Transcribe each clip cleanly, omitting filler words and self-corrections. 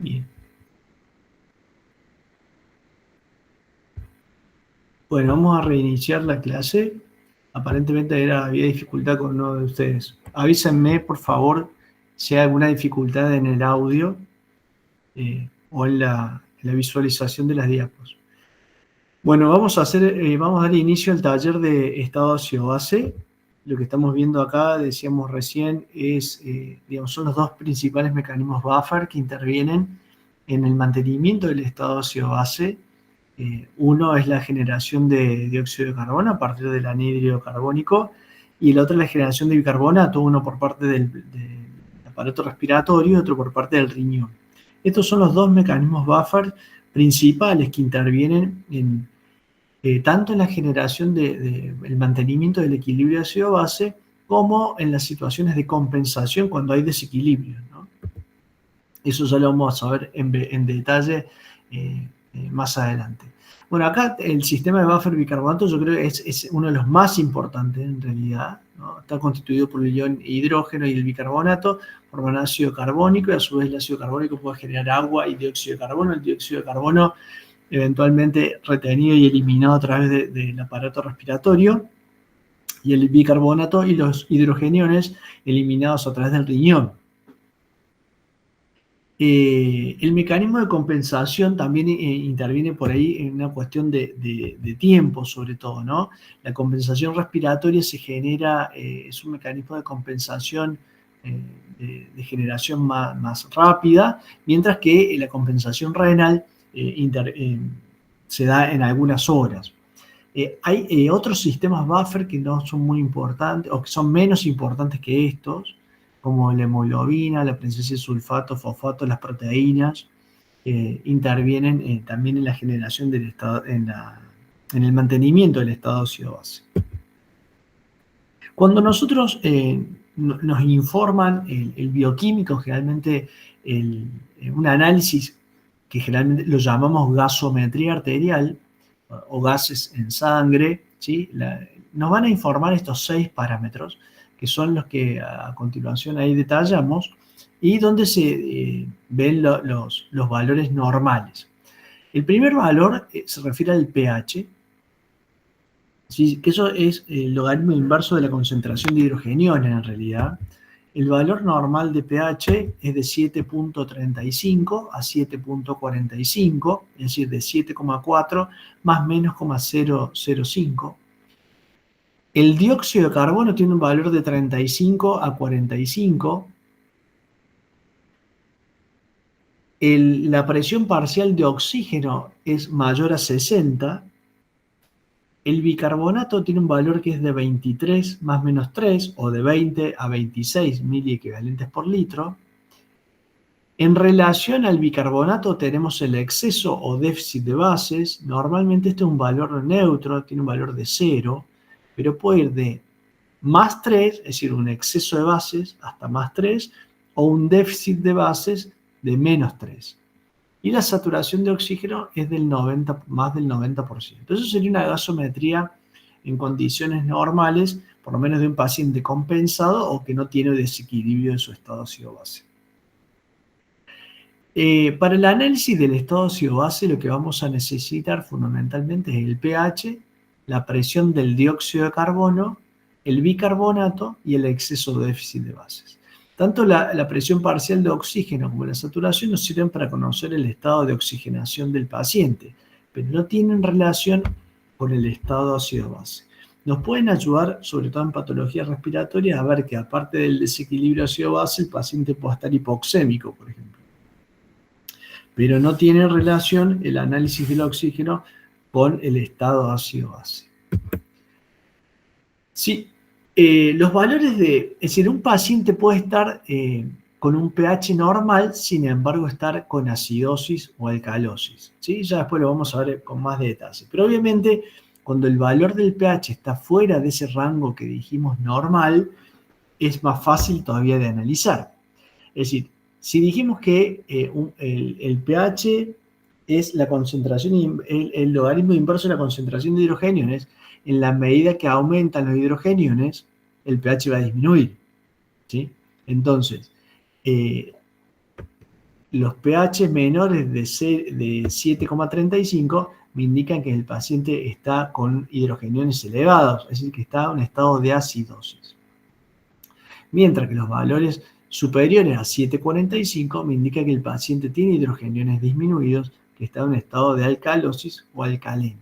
Bien. Bueno, vamos a reiniciar la clase. Aparentemente había dificultad con uno de ustedes. Avísenme, por favor, si hay alguna dificultad en el audio o en la visualización de las diapos. Bueno, vamos a dar inicio al taller de estado ácido-base. Lo que estamos viendo acá, decíamos recién, son los dos principales mecanismos buffer que intervienen en el mantenimiento del estado ácido-base. Uno es la generación de dióxido de carbono a partir del anhídrido carbónico y el otro es la generación de bicarbonato, uno por parte del aparato respiratorio y otro por parte del riñón. Estos son los dos mecanismos buffer principales que intervienen tanto en la generación el mantenimiento del equilibrio ácido-base como en las situaciones de compensación cuando hay desequilibrio, ¿no? Eso ya lo vamos a ver en detalle más adelante. Bueno, acá el sistema de buffer bicarbonato yo creo que es uno de los más importantes en realidad, ¿no? Está constituido por el ion hidrógeno y el bicarbonato, forman ácido carbónico y a su vez el ácido carbónico puede generar agua y dióxido de carbono. El dióxido de carbono eventualmente retenido y eliminado a través del aparato respiratorio, y el bicarbonato y los hidrogeniones eliminados a través del riñón. El mecanismo de compensación también interviene por ahí en una cuestión de tiempo, sobre todo, ¿no? La compensación respiratoria se genera, es un mecanismo de compensación de generación más rápida, mientras que la compensación renal se da en algunas horas. Hay otros sistemas buffer que no son muy importantes o que son menos importantes que estos, como la hemoglobina, la presencia de sulfato, fosfato, las proteínas, intervienen también en la generación del estado, en el mantenimiento del estado ácido-base. Cuando nosotros nos informan el bioquímico, generalmente un análisis que generalmente lo llamamos gasometría arterial o gases en sangre, ¿sí? Nos van a informar estos 6 parámetros, que son los que a continuación ahí detallamos, y donde se ven los valores normales. El primer valor se refiere al pH, ¿sí? Que eso es el logaritmo inverso de la concentración de hidrogeniones en realidad. El valor normal de pH es de 7.35 a 7.45, es decir, de 7,4 más o menos 0,005. El dióxido de carbono tiene un valor de 35 a 45. La presión parcial de oxígeno es mayor a 60. El bicarbonato tiene un valor que es de 23 más o menos 3 o de 20 a 26 miliequivalentes por litro. En relación al bicarbonato tenemos el exceso o déficit de bases. Normalmente este es un valor neutro, tiene un valor de 0, pero puede ir de más 3, es decir, un exceso de bases, hasta más 3, o un déficit de bases de menos 3. Y la saturación de oxígeno es del 90, más del 90%. Eso sería una gasometría en condiciones normales, por lo menos de un paciente compensado o que no tiene desequilibrio de su estado ácido-base. Para el análisis del estado ácido-base lo que vamos a necesitar fundamentalmente es el pH, la presión del dióxido de carbono, el bicarbonato y el exceso de déficit de bases. Tanto la presión parcial de oxígeno como la saturación nos sirven para conocer el estado de oxigenación del paciente, pero no tienen relación con el estado ácido-base. Nos pueden ayudar, sobre todo en patologías respiratorias, a ver que aparte del desequilibrio ácido-base, el paciente puede estar hipoxémico, por ejemplo. Pero no tiene relación el análisis del oxígeno con el estado ácido-base. Sí, los valores es decir, un paciente puede estar con un pH normal, sin embargo estar con acidosis o alcalosis, ¿sí? Ya después lo vamos a ver con más detalle. Pero obviamente, cuando el valor del pH está fuera de ese rango que dijimos normal, es más fácil todavía de analizar. Es decir, si dijimos que el pH es la concentración, el logaritmo inverso de la concentración de hidrogeniones, en la medida que aumentan los hidrogeniones, el pH va a disminuir, ¿sí? Entonces, los pH menores de 7,35 me indican que el paciente está con hidrogeniones elevados, es decir, que está en un estado de acidosis. Mientras que los valores superiores a 7,45 me indica que el paciente tiene hidrogeniones disminuidos, que está en un estado de alcalosis o alcalemia.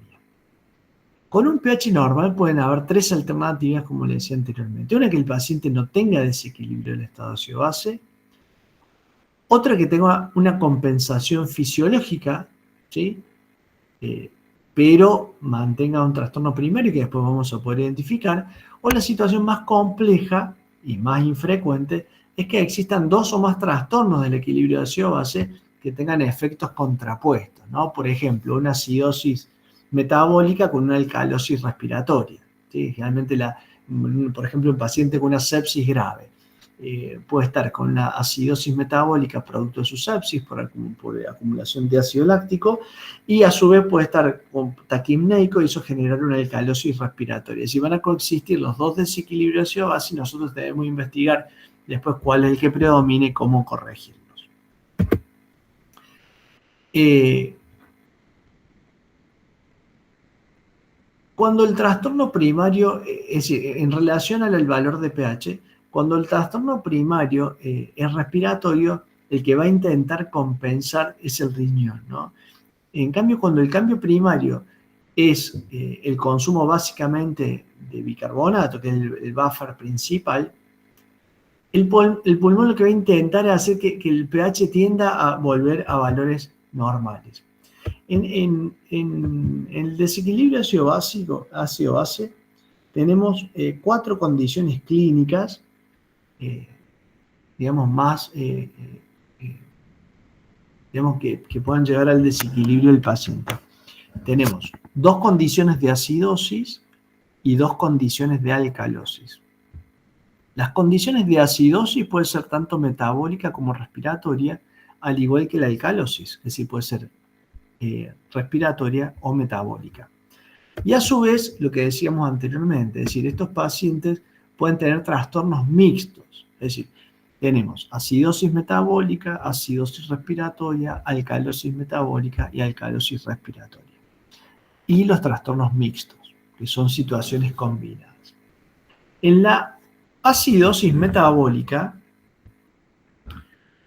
Con un pH normal pueden haber tres alternativas, como les decía anteriormente. Una, que el paciente no tenga desequilibrio del estado ácido-base. Otra, que tenga una compensación fisiológica, ¿sí? Pero mantenga un trastorno primario que después vamos a poder identificar. O la situación más compleja y más infrecuente es que existan dos o más trastornos del equilibrio ácido-base que tengan efectos contrapuestos, ¿no? Por ejemplo, una acidosis metabólica con una alcalosis respiratoria, ¿sí? Generalmente, por ejemplo, un paciente con una sepsis grave puede estar con una acidosis metabólica producto de su sepsis por acumulación de ácido láctico, y a su vez puede estar con taquimneico y eso generar una alcalosis respiratoria. Si van a coexistir los dos desequilibrios ácido-base, nosotros debemos investigar después cuál es el que predomine y cómo corregirlos. Cuando el trastorno primario, es decir, en relación al valor de pH, cuando el trastorno primario es respiratorio, el que va a intentar compensar es el riñón, ¿no? En cambio, cuando el cambio primario es el consumo básicamente de bicarbonato, que es el buffer principal, el pulmón lo que va a intentar es hacer que el pH tienda a volver a valores normales. En el desequilibrio ácido-base tenemos cuatro condiciones clínicas, digamos, más, digamos, que puedan llegar al desequilibrio del paciente. Tenemos dos condiciones de acidosis y dos condiciones de alcalosis. Las condiciones de acidosis pueden ser tanto metabólica como respiratoria, al igual que la alcalosis, es decir, puede ser respiratoria o metabólica. Y a su vez, lo que decíamos anteriormente, es decir, estos pacientes pueden tener trastornos mixtos, es decir, tenemos acidosis metabólica, acidosis respiratoria, alcalosis metabólica y alcalosis respiratoria. Y los trastornos mixtos, que son situaciones combinadas. En la acidosis metabólica,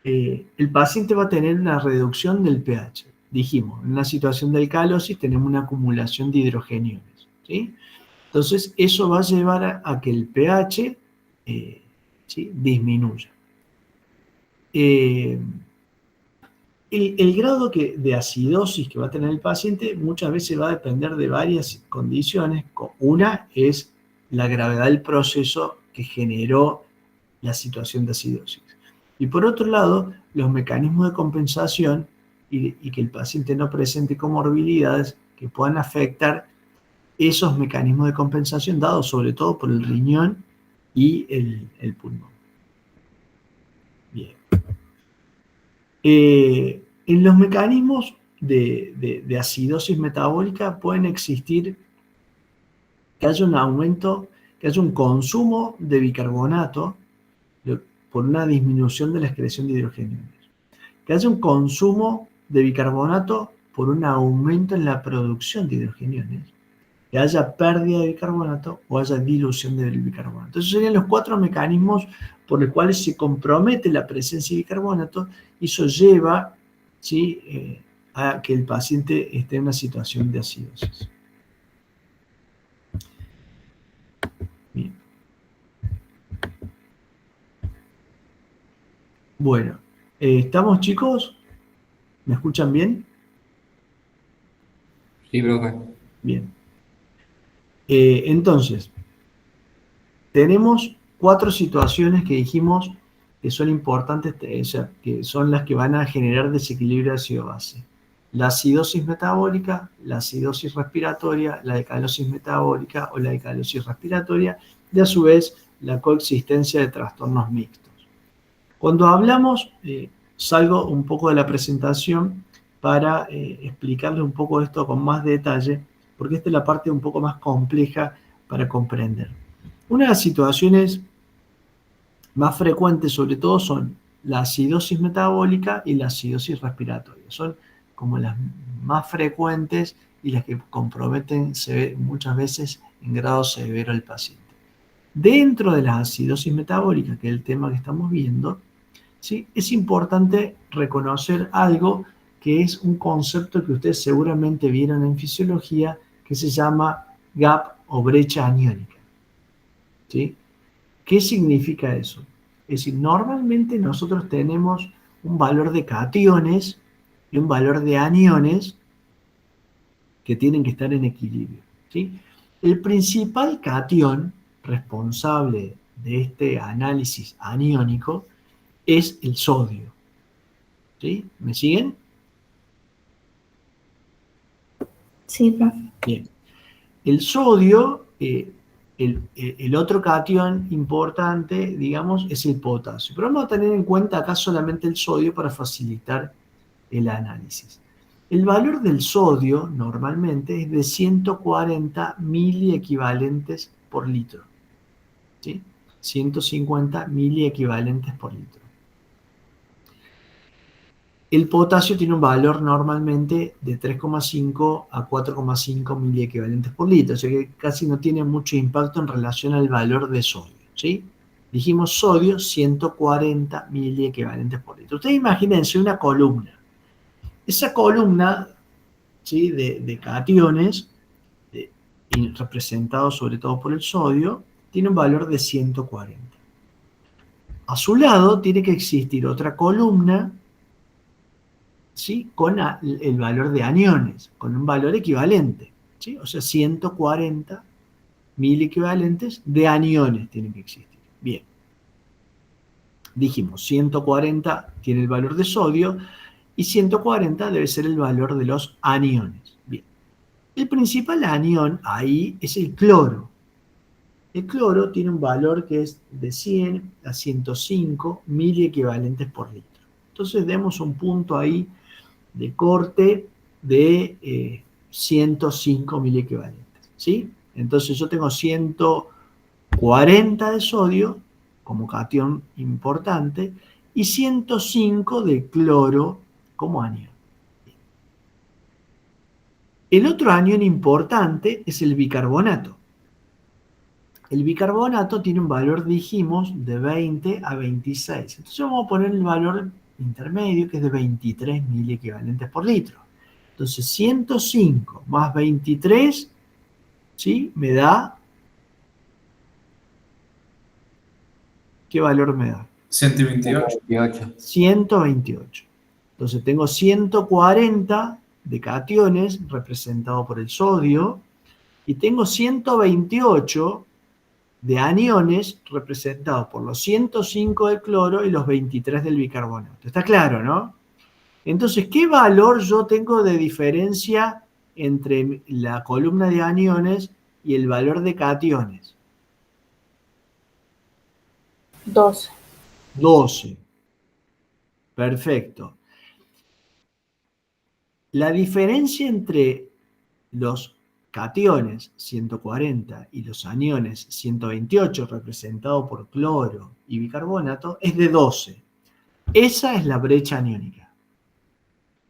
el paciente va a tener una reducción del pH. Dijimos, en una situación de alcalosis tenemos una acumulación de hidrogeniones, ¿sí? Entonces, eso va a llevar a que el pH ¿sí? disminuya. El grado de acidosis que va a tener el paciente muchas veces va a depender de varias condiciones. Una es la gravedad del proceso que generó la situación de acidosis. Y por otro lado, los mecanismos de compensación y que el paciente no presente comorbilidades que puedan afectar esos mecanismos de compensación dados sobre todo por el riñón y el pulmón. Bien. En los mecanismos de acidosis metabólica pueden existir que haya un aumento, que haya un consumo de bicarbonato por una disminución de la excreción de hidrogeniones, que haya un consumo de bicarbonato por un aumento en la producción de hidrogeniones, que haya pérdida de bicarbonato o haya dilución del bicarbonato. Esos serían los cuatro mecanismos por los cuales se compromete la presencia de bicarbonato y eso lleva, ¿sí? A que el paciente esté en una situación de acidosis. Bien. Bueno, ¿estamos, chicos? ¿Me escuchan bien? Sí, profe. Bien. Entonces, tenemos cuatro situaciones que dijimos que son importantes, que son las que van a generar desequilibrio ácido-base. La acidosis metabólica, la acidosis respiratoria, la alcalosis metabólica o la alcalosis respiratoria, y a su vez la coexistencia de trastornos mixtos. Cuando hablamos, salgo un poco de la presentación para explicarles un poco esto con más detalle, porque esta es la parte un poco más compleja para comprender. Una de las situaciones más frecuentes, sobre todo, son la acidosis metabólica y la acidosis respiratoria. Son como las más frecuentes y las que comprometen muchas veces en grado severo al paciente. Dentro de las acidosis metabólicas, que es el tema que estamos viendo, ¿sí?, es importante reconocer algo que es un concepto que ustedes seguramente vieron en fisiología, que se llama gap o brecha aniónica. ¿Sí? ¿Qué significa eso? Es decir, normalmente nosotros tenemos un valor de cationes y un valor de aniones que tienen que estar en equilibrio. ¿Sí? El principal cation responsable de este análisis aniónico es el sodio. ¿Sí? ¿Me siguen? Sí, profe. Bien. El sodio, el otro cation importante, digamos, es el potasio. Pero vamos a tener en cuenta acá solamente el sodio para facilitar el análisis. El valor del sodio normalmente es de 140 miliequivalentes por litro. ¿Sí? 150 miliequivalentes por litro. El potasio tiene un valor normalmente de 3,5 a 4,5 miliequivalentes por litro, o sea que casi no tiene mucho impacto en relación al valor de sodio. ¿Sí? Dijimos sodio, 140 miliequivalentes por litro. Ustedes imagínense una columna. Esa columna, ¿sí?, de cationes, y representado sobre todo por el sodio, tiene un valor de 140. A su lado tiene que existir otra columna, ¿sí?, con el valor de aniones, con un valor equivalente. ¿Sí? O sea, 140 mil equivalentes de aniones tienen que existir. Bien. Dijimos, 140 tiene el valor de sodio y 140 debe ser el valor de los aniones. Bien. El principal anión ahí es el cloro. El cloro tiene un valor que es de 100 a 105 miliequivalentes por litro. Entonces demos un punto ahí de corte de 105 miliequivalentes. ¿Sí? Entonces yo tengo 140 de sodio como cation importante y 105 de cloro como anión. El otro anión importante es el bicarbonato. El bicarbonato tiene un valor, dijimos, de 20 a 26. Entonces vamos a poner el valor intermedio, que es de 23 miliequivalentes por litro. Entonces 105 más 23, ¿sí?, me da... ¿Qué valor me da? 128. 128. Entonces tengo 140 de cationes representado por el sodio y tengo 128 de aniones representados por los 105 del cloro y los 23 del bicarbonato. ¿Está claro, no? Entonces, ¿qué valor yo tengo de diferencia entre la columna de aniones y el valor de cationes? 12. 12. Perfecto. La diferencia entre los cationes, 140, y los aniones, 128, representado por cloro y bicarbonato, es de 12. Esa es la brecha aniónica.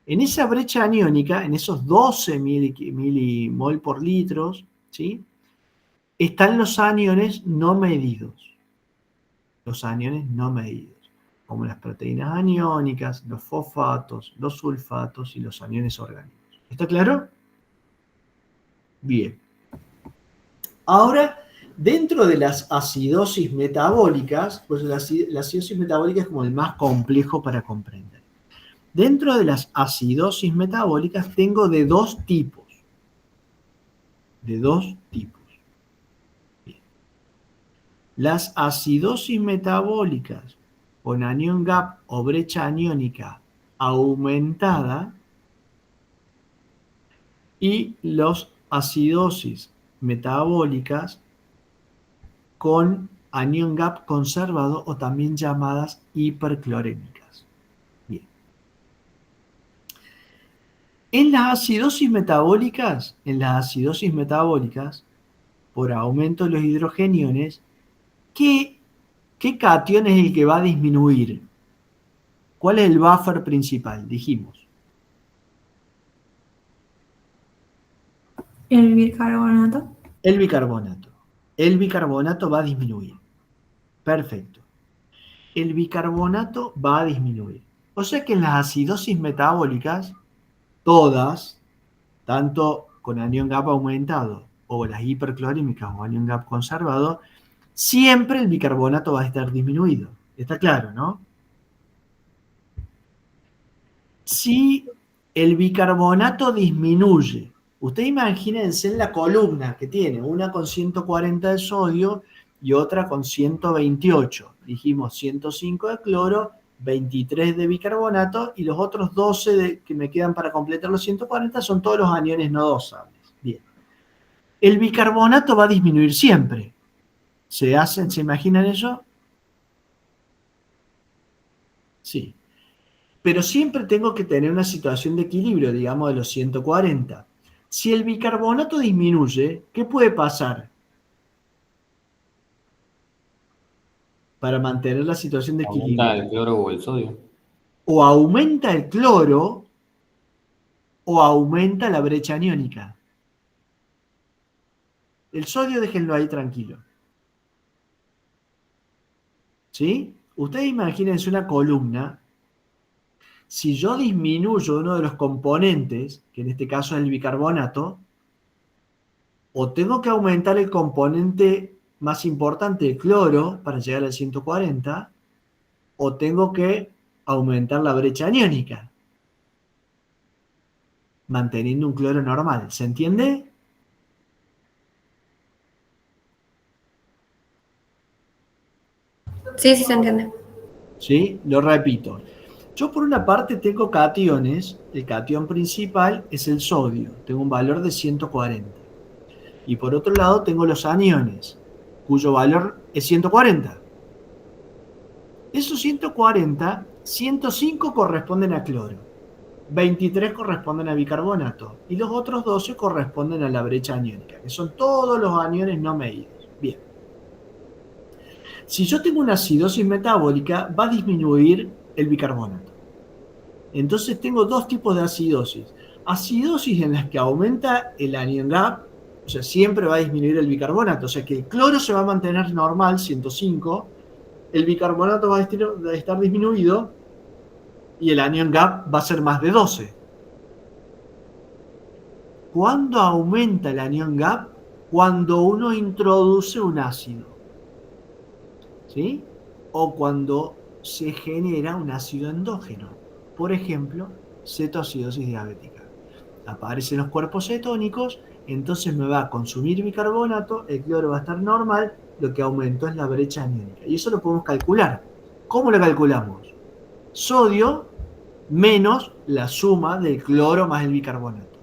En esa brecha aniónica, en esos 12 milimol por litros, ¿sí?, están los aniones no medidos. Los aniones no medidos, como las proteínas aniónicas, los fosfatos, los sulfatos y los aniones orgánicos. ¿Está claro? Bien. Ahora, dentro de las acidosis metabólicas, pues la acidosis metabólica es como el más complejo para comprender. Dentro de las acidosis metabólicas tengo de dos tipos. De dos tipos. Bien. Las acidosis metabólicas con anión gap o brecha aniónica aumentada y las acidosis metabólicas con anión gap conservado o también llamadas hiperclorémicas. Bien. En las acidosis metabólicas, por aumento de los hidrogeniones, ¿qué cation es el que va a disminuir? ¿Cuál es el buffer principal? Dijimos. El bicarbonato. El bicarbonato. El bicarbonato va a disminuir. Perfecto. El bicarbonato va a disminuir. O sea que en las acidosis metabólicas, todas, tanto con anión GAP aumentado o las hiperclorímicas o anión GAP conservado, siempre el bicarbonato va a estar disminuido. Está claro, ¿no? Si el bicarbonato disminuye, usted imagínense en la columna que tiene una con 140 de sodio y otra con 128. Dijimos 105 de cloro, 23 de bicarbonato y los otros 12 que me quedan para completar los 140 son todos los aniones no dosables. Bien. El bicarbonato va a disminuir siempre. ¿Se imaginan eso? Sí. Pero siempre tengo que tener una situación de equilibrio, digamos, de los 140. Si el bicarbonato disminuye, ¿qué puede pasar para mantener la situación de Aumenta equilibrio? el cloro o el sodio. O aumenta el cloro o aumenta la brecha aniónica. El sodio déjenlo ahí tranquilo. ¿Sí? Ustedes imagínense una columna. Si yo disminuyo uno de los componentes, que en este caso es el bicarbonato, o tengo que aumentar el componente más importante, el cloro, para llegar al 140, o tengo que aumentar la brecha aniónica, manteniendo un cloro normal. ¿Se entiende? Sí, sí se entiende. ¿Sí? Lo repito. Yo por una parte tengo cationes, el catión principal es el sodio, tengo un valor de 140. Y por otro lado tengo los aniones, cuyo valor es 140. Esos 140, 105 corresponden a cloro, 23 corresponden a bicarbonato y los otros 12 corresponden a la brecha aniónica, que son todos los aniones no medidos. Bien. Si yo tengo una acidosis metabólica, va a disminuir el bicarbonato. Entonces tengo dos tipos de acidosis. Acidosis en las que aumenta el anion gap, o sea, siempre va a disminuir el bicarbonato, o sea que el cloro se va a mantener normal, 105, el bicarbonato va a estar disminuido y el anion gap va a ser más de 12. ¿Cuándo aumenta el anion gap? Cuando uno introduce un ácido, ¿sí? O cuando se genera un ácido endógeno. Por ejemplo, cetoacidosis diabética. Aparecen los cuerpos cetónicos, entonces me va a consumir bicarbonato, el cloro va a estar normal, lo que aumentó es la brecha aniónica. Y eso lo podemos calcular. ¿Cómo lo calculamos? Sodio menos la suma del cloro más el bicarbonato.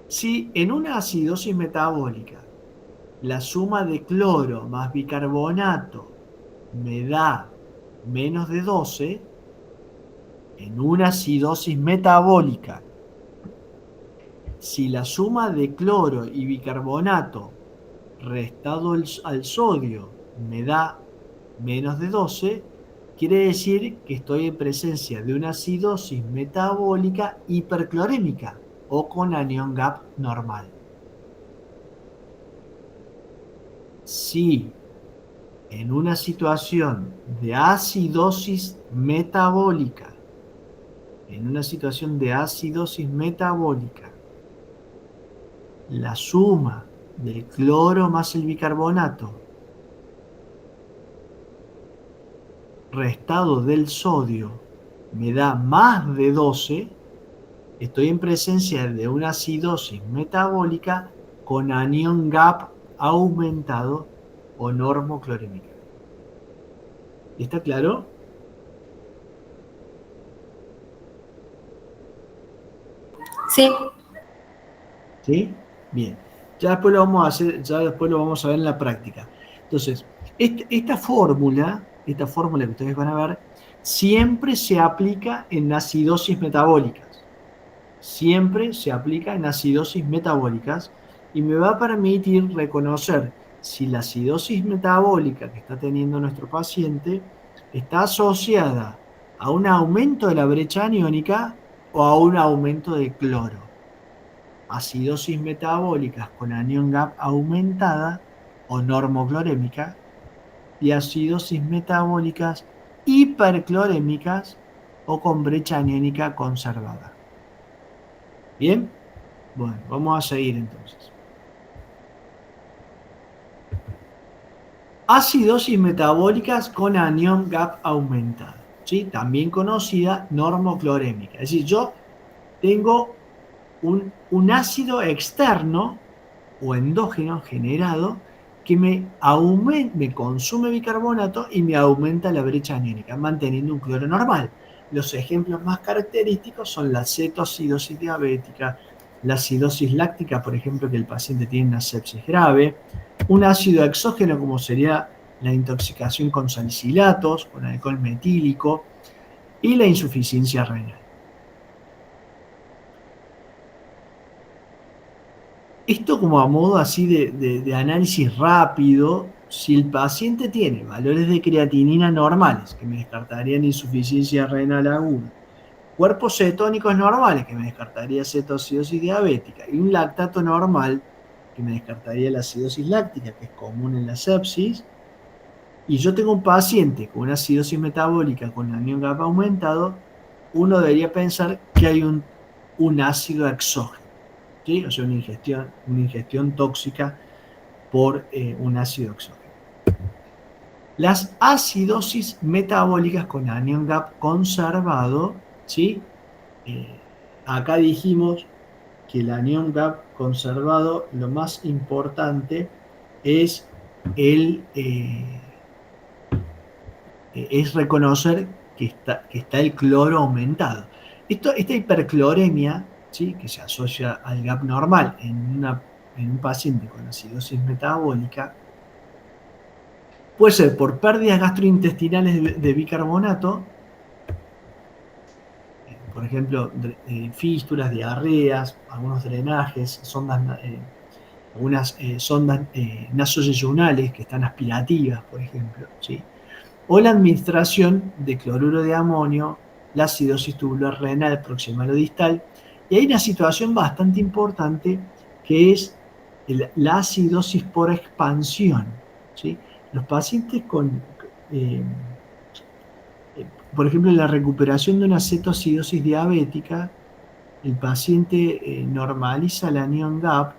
Si en una acidosis metabólica la suma de cloro más bicarbonato me da menos de 12, en una acidosis metabólica, si la suma de cloro y bicarbonato restado al sodio me da menos de 12, quiere decir que estoy en presencia de una acidosis metabólica hiperclorémica o con anión gap normal. Si en una situación de acidosis metabólica, la suma del cloro más el bicarbonato restado del sodio me da más de 12, estoy en presencia de una acidosis metabólica con anión gap aumentado o normoclorémica. ¿Está claro? Sí. ¿Sí? Bien. Ya después lo vamos a hacer, ya después lo vamos a ver en la práctica. Entonces, esta fórmula que ustedes van a ver, siempre se aplica en acidosis metabólicas. Siempre se aplica en acidosis metabólicas y me va a permitir reconocer si la acidosis metabólica que está teniendo nuestro paciente está asociada ¿A un aumento de la brecha aniónica o a un aumento de cloro? Acidosis metabólicas con anión gap aumentada o normoclorémica y acidosis metabólicas hiperclorémicas o con brecha aniónica conservada. ¿Bien? Bueno, vamos a seguir entonces. Acidosis metabólicas con anión gap aumentado, ¿sí? También conocida normoclorémica. Es decir, yo tengo un ácido externo o endógeno generado que me consume bicarbonato y me aumenta la brecha aniónica, manteniendo un cloro normal. Los ejemplos más característicos son la cetoacidosis diabética, la acidosis láctica, por ejemplo, que el paciente tiene una sepsis grave, un ácido exógeno como sería la intoxicación con salicilatos, con alcohol metílico y la insuficiencia renal. Esto como a modo así de análisis rápido, si el paciente tiene valores de creatinina normales, que me descartarían insuficiencia renal aguda, cuerpos cetónicos normales, que me descartaría cetoacidosis diabética, y un lactato normal, que me descartaría la acidosis láctica, que es común en la sepsis, y yo tengo un paciente con una acidosis metabólica con anión GAP aumentado, uno debería pensar que hay un ácido exógeno. ¿Sí? O sea, una ingestión tóxica por un ácido exógeno. Las acidosis metabólicas con anión GAP conservado, ¿sí? Acá dijimos que el anión GAP conservado, lo más importante es es reconocer que está el cloro aumentado. Esta hipercloremia, ¿sí?, que se asocia al GAP normal en un paciente con acidosis metabólica, puede ser por pérdidas gastrointestinales de bicarbonato, por ejemplo, fístulas, diarreas, algunos drenajes, algunas sondas nasoyeyunales que están aspirativas, por ejemplo, ¿sí?, o la administración de cloruro de amonio, la acidosis tubular renal proximal o distal. Y hay una situación bastante importante que es la acidosis por expansión, ¿sí? Los pacientes por ejemplo, en la recuperación de una cetoacidosis diabética, el paciente normaliza el anión GAP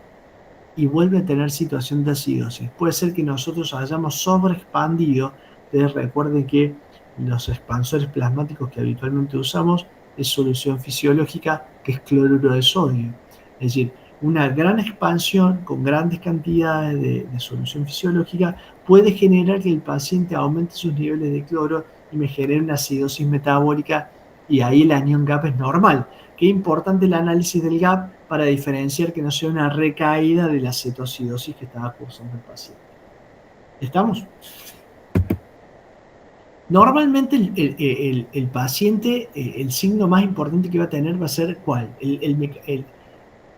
y vuelve a tener situación de acidosis. Puede ser que nosotros hayamos sobreexpandido. Ustedes recuerden que los expansores plasmáticos que habitualmente usamos es solución fisiológica, que es cloruro de sodio. Es decir, una gran expansión con grandes cantidades de solución fisiológica puede generar que el paciente aumente sus niveles de cloro y me genere una acidosis metabólica, y ahí el anión GAP es normal. Qué importante el análisis del GAP para diferenciar que no sea una recaída de la cetoacidosis que estaba cursando el paciente. ¿Estamos? Normalmente el paciente, el signo más importante que va a tener va a ser ¿cuál?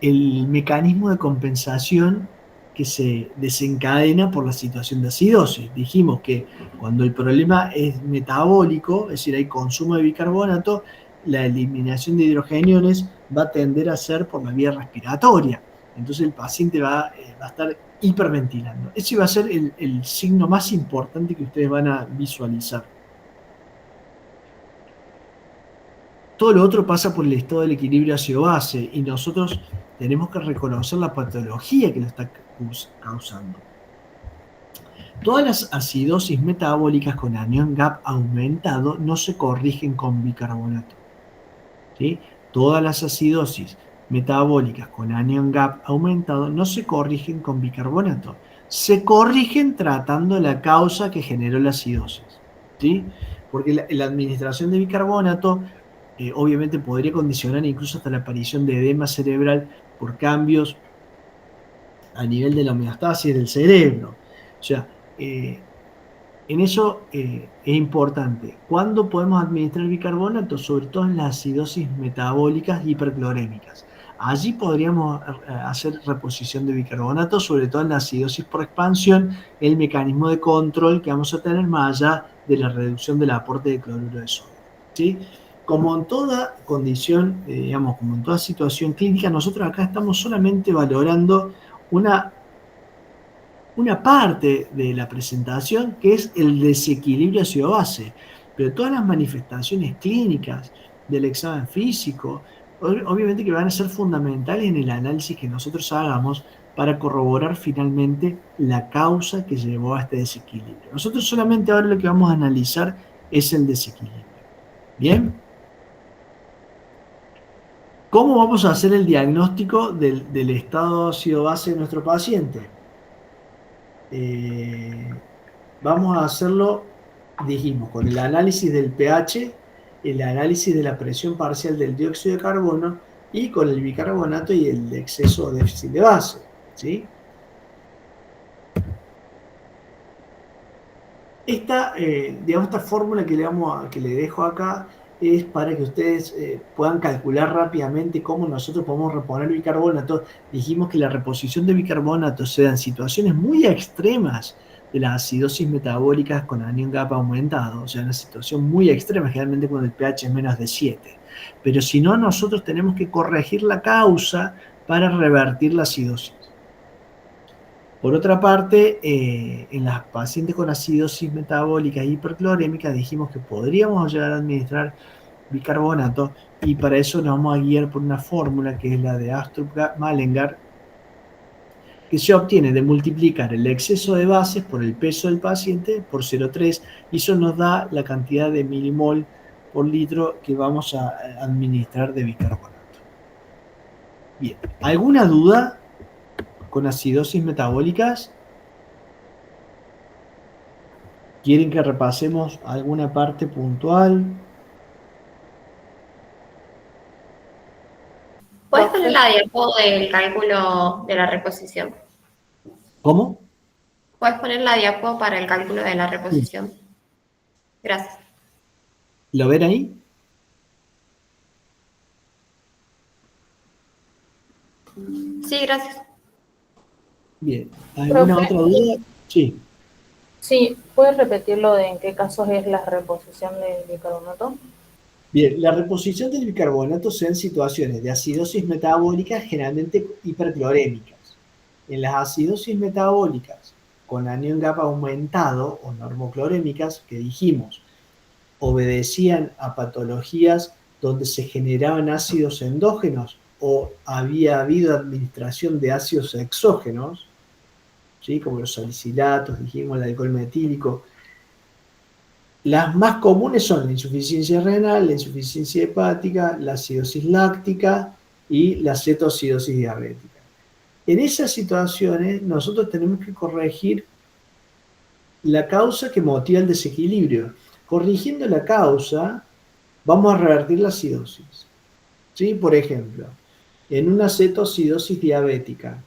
El mecanismo de compensación que se desencadena por la situación de acidosis. Dijimos que cuando el problema es metabólico, es decir, hay consumo de bicarbonato, la eliminación de hidrogeniones va a tender a ser por la vía respiratoria. Entonces el paciente va a estar hiperventilando. Ese va a ser el signo más importante que ustedes van a visualizar. Todo lo otro pasa por el estado del equilibrio ácido-base y nosotros tenemos que reconocer la patología que lo está causando. Todas las acidosis metabólicas con anión GAP aumentado no se corrigen con bicarbonato, ¿sí? Todas las acidosis metabólicas con anión GAP aumentado no se corrigen con bicarbonato. Se corrigen tratando la causa que generó la acidosis, ¿sí? Porque la administración de bicarbonato obviamente podría condicionar incluso hasta la aparición de edema cerebral por cambios a nivel de la homeostasis del cerebro. O sea, en eso es importante. ¿Cuándo podemos administrar bicarbonato? Sobre todo en las acidosis metabólicas hiperclorémicas. Allí podríamos hacer reposición de bicarbonato, sobre todo en la acidosis por expansión, el mecanismo de control que vamos a tener más allá de la reducción del aporte de cloruro de sodio. ¿sí? Como en toda condición, digamos, como en toda situación clínica, nosotros acá estamos solamente valorando una, una parte de la presentación que es el desequilibrio ácido-base, pero todas las manifestaciones clínicas del examen físico, obviamente que van a ser fundamentales en el análisis que nosotros hagamos para corroborar finalmente la causa que llevó a este desequilibrio. Nosotros solamente ahora lo que vamos a analizar es el desequilibrio. ¿Bien? ¿Cómo vamos a hacer el diagnóstico del estado ácido-base de nuestro paciente? Eh, Vamos a hacerlo, dijimos, con el análisis del pH, el análisis de la presión parcial del dióxido de carbono y con el bicarbonato y el exceso o déficit de base. ¿Sí? Digamos, esta fórmula que le dejo acá es para que ustedes puedan calcular rápidamente cómo nosotros podemos reponer bicarbonato. Dijimos que la reposición de bicarbonato se da en situaciones muy extremas de las acidosis metabólicas con anión GAPA aumentado, o sea, una situación muy extrema, generalmente cuando el pH es menos de 7. Pero si no, nosotros tenemos que corregir la causa para revertir la acidosis. Por otra parte, en las pacientes con acidosis metabólica e hiperclorémica dijimos que podríamos llegar a administrar bicarbonato y para eso nos vamos a guiar por una fórmula que es la de Astrup-Malengard, que se obtiene de multiplicar el exceso de bases por el peso del paciente por 0,3 y eso nos da la cantidad de milimol por litro que vamos a administrar de bicarbonato. Bien, ¿alguna duda con acidosis metabólicas? ¿Quieren que repasemos alguna parte puntual? ¿Puedes poner Profe, la diapo del cálculo de la reposición? ¿Cómo? ¿Puedes poner la diapo para el cálculo de la Sí. reposición? Gracias. ¿Lo ven ahí? Sí, gracias. Bien. ¿Alguna profe, otra duda? Sí. sí, ¿puedes repetirlo de en qué casos es la reposición del bicarbonato? Bien, la reposición del bicarbonato se da en situaciones de acidosis metabólica generalmente hiperclorémicas. En las acidosis metabólicas con anión GAPA aumentado o normoclorémicas que dijimos obedecían a patologías donde se generaban ácidos endógenos o había habido administración de ácidos exógenos, ¿sí? Como los salicilatos, dijimos, el alcohol metílico. Las más comunes son la insuficiencia renal, la insuficiencia hepática, la acidosis láctica y la cetoacidosis diabética. En esas situaciones nosotros tenemos que corregir la causa que motiva el desequilibrio. Corrigiendo la causa, vamos a revertir la acidosis. ¿Sí? Por ejemplo, en una cetoacidosis diabética,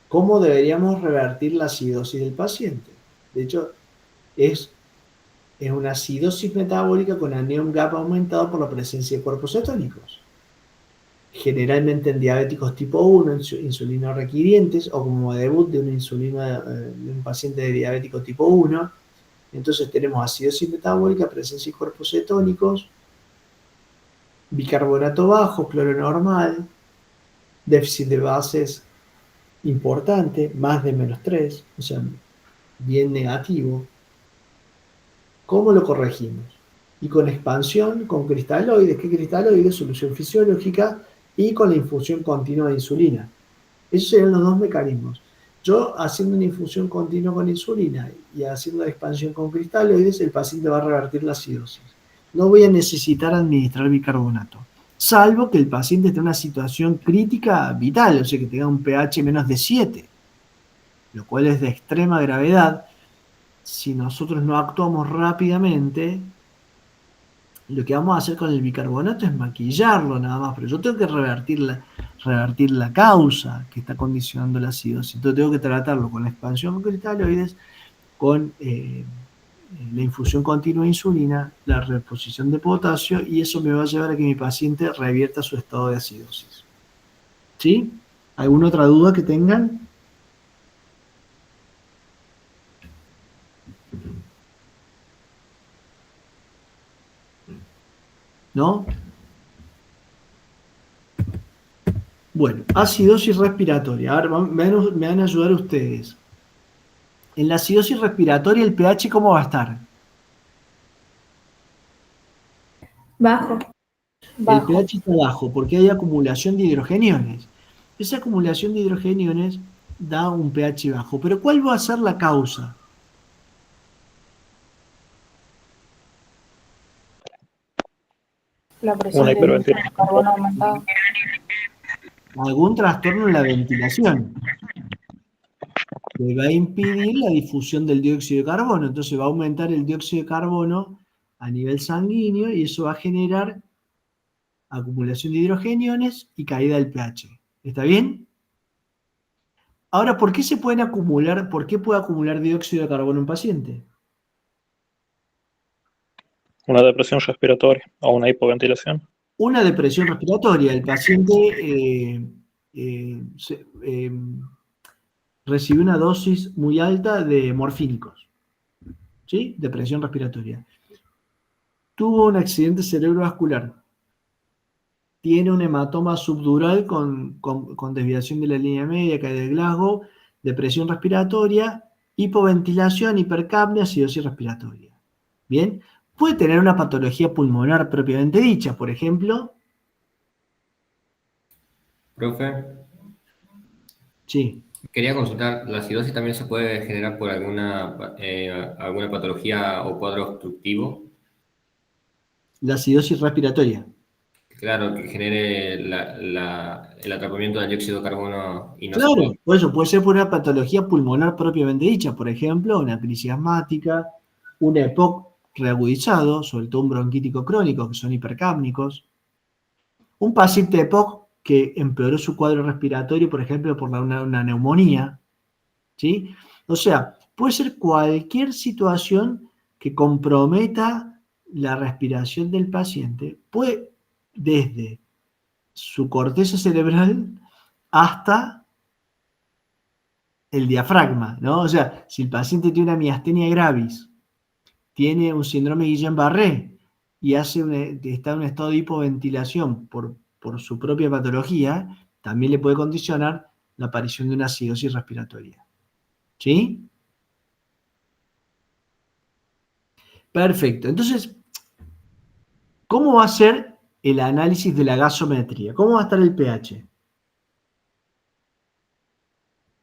¿cómo deberíamos revertir la acidosis del paciente? De hecho, es una acidosis metabólica con anión GAPA aumentado por la presencia de cuerpos cetónicos. Generalmente en diabéticos tipo 1, insulino requirientes, o como debut de una insulina de un paciente de diabético tipo 1. Entonces tenemos acidosis metabólica, presencia de cuerpos cetónicos, bicarbonato bajo, cloro normal, déficit de bases importante, más de -3, o sea, bien negativo. ¿Cómo lo corregimos? Y con expansión, con cristaloides. ¿Qué cristaloides? Solución fisiológica y con la infusión continua de insulina. Esos serían los dos mecanismos. Yo haciendo una infusión continua con insulina y haciendo la expansión con cristaloides, el paciente va a revertir la acidosis. No voy a necesitar administrar bicarbonato, salvo que el paciente esté en una situación crítica vital, o sea que tenga un pH menos de 7, lo cual es de extrema gravedad. Si nosotros no actuamos rápidamente, lo que vamos a hacer con el bicarbonato es maquillarlo nada más, pero yo tengo que revertir la causa que está condicionando la acidosis. Entonces tengo que tratarlo con la expansión con cristaloides, con la infusión continua de insulina, la reposición de potasio, y eso me va a llevar a que mi paciente revierta su estado de acidosis. ¿Sí? ¿Alguna otra duda que tengan? ¿no? Bueno, acidosis respiratoria. A ver, me van a ayudar ustedes. En la acidosis respiratoria, ¿el pH cómo va a estar? Bajo. El Bajo. pH está bajo porque hay acumulación de hidrogeniones. Esa acumulación de hidrogeniones da un pH bajo. Pero ¿cuál va a ser la causa? La presión Una de dióxido de hiperventilación. carbono aumentada. Algún trastorno en la ventilación que va a impedir la difusión del dióxido de carbono. Entonces va a aumentar el dióxido de carbono a nivel sanguíneo y eso va a generar acumulación de hidrogeniones y caída del pH. ¿Está bien? Ahora, ¿por qué se pueden acumular, por qué puede acumular dióxido de carbono un paciente? Una depresión respiratoria o una hipoventilación. Una depresión respiratoria. El paciente recibió una dosis muy alta de morfínicos. ¿Sí? Depresión respiratoria. Tuvo un accidente cerebrovascular. Tiene un hematoma subdural con desviación de la línea media, caída de Glasgow, depresión respiratoria, hipoventilación, hipercapnia, acidosis respiratoria. Bien, puede tener una patología pulmonar propiamente dicha, por ejemplo. Profe, Sí, quería consultar, ¿la acidosis también se puede generar por alguna patología o cuadro obstructivo? la acidosis respiratoria. Claro, que genere el atrapamiento del dióxido de carbono y no se Claro, puede. por eso puede ser por una patología pulmonar propiamente dicha, por ejemplo, una crisis asmática, un EPOC reagudizado, sobre todo un bronquítico crónico, que son hipercápnicos, un paciente EPOC que empeoró su cuadro respiratorio, por ejemplo, por una neumonía, ¿sí? O sea, puede ser cualquier situación que comprometa la respiración del paciente, puede desde su corteza cerebral hasta el diafragma, ¿no? O sea, si el paciente tiene una miastenia gravis, tiene un síndrome de Guillain-Barré y está en un estado de hipoventilación por su propia patología, también le puede condicionar la aparición de una acidosis respiratoria. ¿Sí? Perfecto. Entonces, ¿cómo va a ser el análisis de la gasometría? ¿Cómo va a estar el pH?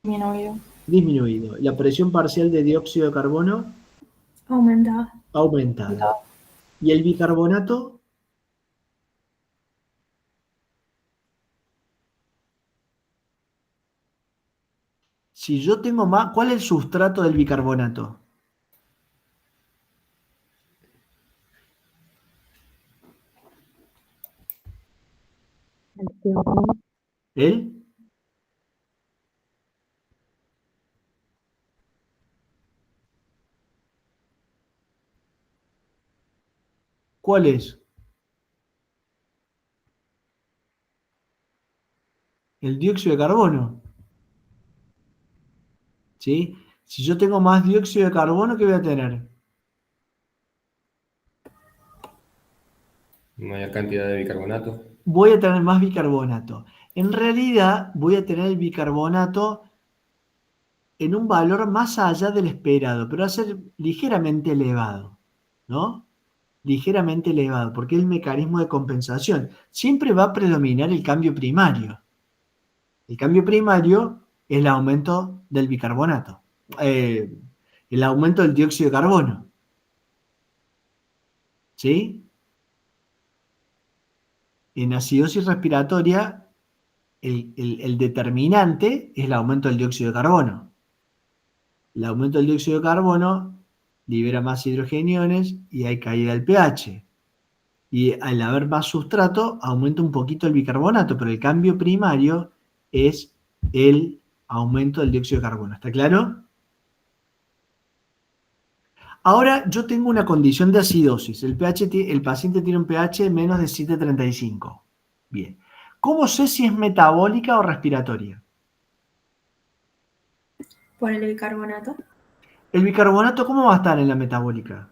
Disminuido. Disminuido. La presión parcial de dióxido de carbono Aumentada. aumentada. ¿Y el bicarbonato? Si yo tengo más, ¿cuál es el sustrato del bicarbonato? ¿El? ¿Cuál es? El dióxido de carbono. ¿Sí? Si yo tengo más dióxido de carbono, ¿qué voy a tener? Mayor cantidad de bicarbonato. Voy a tener más bicarbonato. En realidad, voy a tener el bicarbonato en un valor más allá del esperado, pero va a ser ligeramente elevado, ¿no? Ligeramente elevado, porque es el mecanismo de compensación. Siempre va a predominar el cambio primario. El cambio primario es el aumento del bicarbonato, eh, el aumento del dióxido de carbono, ¿sí? En acidosis respiratoria, el determinante es el aumento del dióxido de carbono. El aumento del dióxido de carbono libera más hidrogeniones y hay caída del pH. Y al haber más sustrato, aumenta un poquito el bicarbonato, pero el cambio primario es el aumento del dióxido de carbono. ¿Está claro? Ahora yo tengo una condición de acidosis. El paciente tiene un pH menos de 7,35. Bien. ¿Cómo sé si es metabólica o respiratoria? Por el bicarbonato. ¿El bicarbonato cómo va a estar en la metabólica?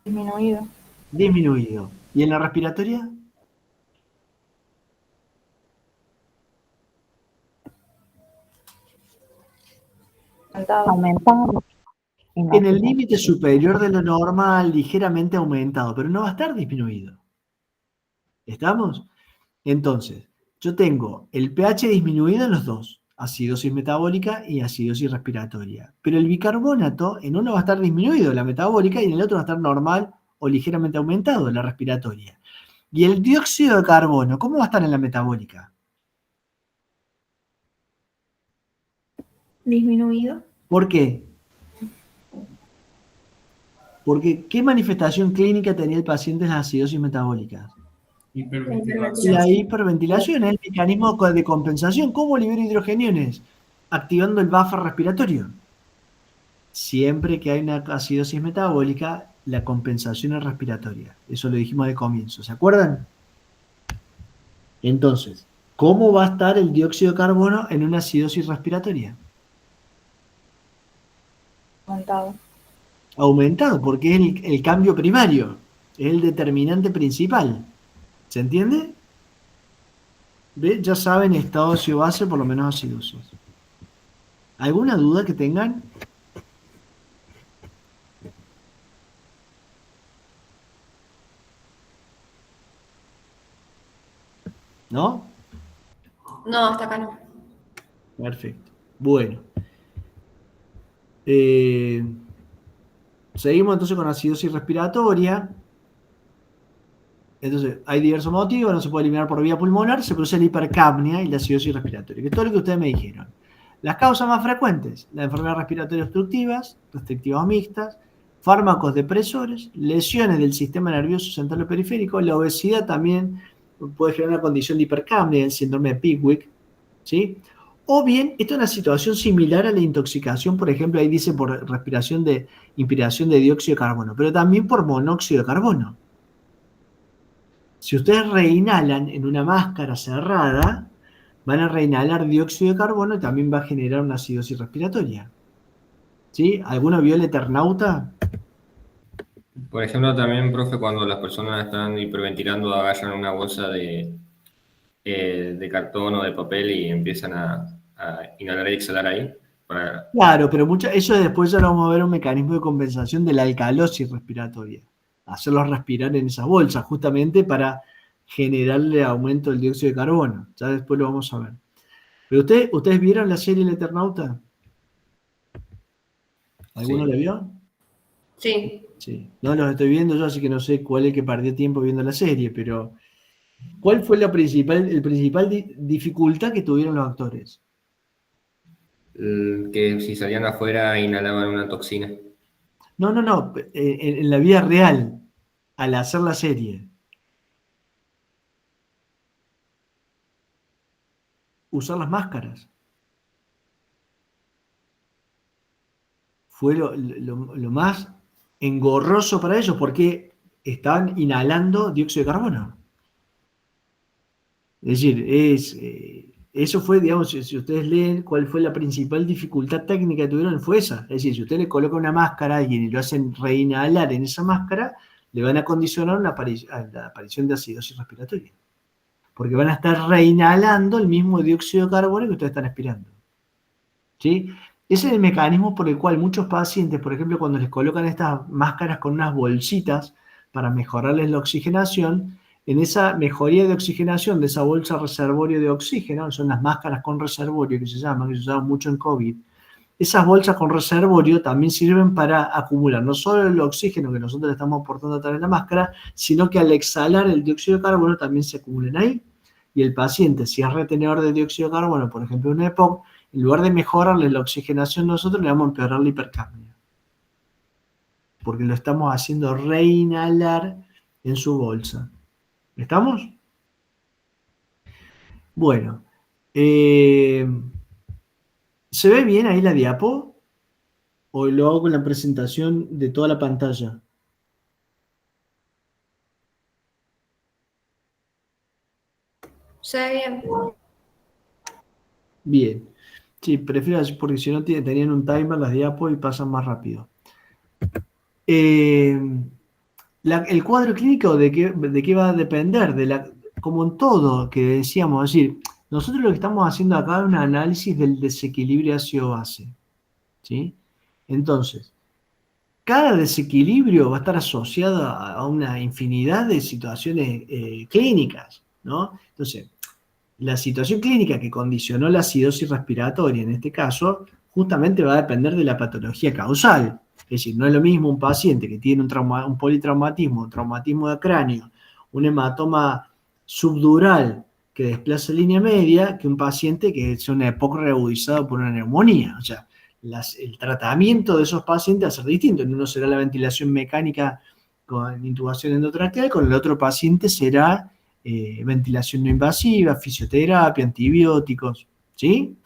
Disminuido. Disminuido. ¿Y en la respiratoria? Aumentado. Aumentado. En el límite superior de lo normal, ligeramente aumentado, pero no va a estar disminuido. ¿Estamos? Entonces, yo tengo el pH disminuido en los dos, acidosis metabólica y acidosis respiratoria. Pero el bicarbonato en uno va a estar disminuido, la metabólica, y en el otro va a estar normal o ligeramente aumentado, la respiratoria. Y el dióxido de carbono, ¿cómo va a estar en la metabólica? Disminuido. ¿Por qué? Porque ¿qué manifestación clínica tenía el paciente en las acidosis metabólicas? La hiperventilación es el mecanismo de compensación. ¿Cómo libera hidrogeniones? Activando el buffer respiratorio. Siempre que hay una acidosis metabólica, la compensación es respiratoria. Eso lo dijimos al comienzo. ¿Se acuerdan? Entonces, ¿cómo va a estar el dióxido de carbono en una acidosis respiratoria? Aumentado. Aumentado, porque es el cambio primario, es el determinante principal. ¿Se entiende? ¿Ve? Ya saben, estado ácido-base, por lo menos acidosis. ¿Alguna duda que tengan? ¿No? No, hasta acá no. Perfecto. Bueno. Seguimos entonces con acidosis respiratoria. Entonces, hay diversos motivos, no se puede eliminar por vía pulmonar, se produce la hipercapnia y la acidosis respiratoria, que es todo lo que ustedes me dijeron. Las causas más frecuentes, las enfermedades respiratorias obstructivas, restrictivas o mixtas, fármacos depresores, lesiones del sistema nervioso central o periférico, la obesidad también puede generar una condición de hipercapnia, el síndrome de Pickwick, ¿sí? O bien, esta es una situación similar a la intoxicación, por ejemplo, ahí dice por inspiración de dióxido de carbono, pero también por monóxido de carbono. Si ustedes reinhalan en una máscara cerrada, van a reinhalar dióxido de carbono y también va a generar una acidosis respiratoria. ¿Sí? ¿Alguno vio el Eternauta? Por ejemplo, también, profe, cuando las personas están hiperventilando, agarran una bolsa de cartón o de papel y empiezan a inhalar y exhalar ahí. Claro, pero eso después ya lo vamos a ver un mecanismo de compensación de la alcalosis respiratoria. Hacerlos respirar en esas bolsas, justamente para generarle aumento del dióxido de carbono. Ya después lo vamos a ver. Pero ¿ustedes vieron la serie El Eternauta? ¿Alguno Sí. la vio? Sí. Sí. No los estoy viendo yo, así que no sé cuál es el que perdió tiempo viendo la serie, pero ¿cuál fue el principal dificultad que tuvieron los actores? Que si salían afuera inhalaban una toxina. No. En la vida real, al hacer la serie. Usar las máscaras. Fue lo más engorroso para ellos, porque estaban inhalando dióxido de carbono. Es decir, eso fue, digamos, si ustedes leen cuál fue la principal dificultad técnica que tuvieron, fue esa. Es decir, si usted le coloca una máscara a alguien y lo hacen reinhalar en esa máscara, le van a condicionar la aparición de acidosis respiratoria. Porque van a estar reinhalando el mismo dióxido de carbono que ustedes están expirando. ¿Sí? Ese es el mecanismo por el cual muchos pacientes, por ejemplo, cuando les colocan estas máscaras con unas bolsitas para mejorarles la oxigenación, en esa mejoría de oxigenación de esa bolsa reservorio de oxígeno, son las máscaras con reservorio que se llaman, que se usaban mucho en COVID, esas bolsas con reservorio también sirven para acumular no solo el oxígeno que nosotros le estamos aportando a través de la máscara, sino que al exhalar el dióxido de carbono también se acumulan ahí. Y el paciente, si es retenedor de dióxido de carbono, por ejemplo, una EPOC, en lugar de mejorarle la oxigenación nosotros, le vamos a empeorar la hipercapnia. Porque lo estamos haciendo reinhalar en su bolsa. ¿Estamos? Bueno. ¿Se ve bien ahí la diapo? ¿O lo hago con la presentación de toda la pantalla? Se ve bien. Bien. Sí, prefiero así porque si no tenían un timer las diapos y pasan más rápido. El cuadro clínico de qué va a depender, como en todo que decíamos, es decir, nosotros lo que estamos haciendo acá es un análisis del desequilibrio ácido-base, ¿sí? Entonces, cada desequilibrio va a estar asociado a una infinidad de situaciones clínicas, ¿no? Entonces, la situación clínica que condicionó la acidosis respiratoria, en este caso, justamente va a depender de la patología causal. Es decir, no es lo mismo un paciente que tiene un politraumatismo, un traumatismo de cráneo, un hematoma subdural que desplaza línea media, que un paciente que es un EPOC reagudizado por una neumonía. O sea, el tratamiento de esos pacientes va a ser distinto. En uno será la ventilación mecánica con intubación endotraqueal, con el otro paciente será ventilación no invasiva, fisioterapia, antibióticos, ¿sí?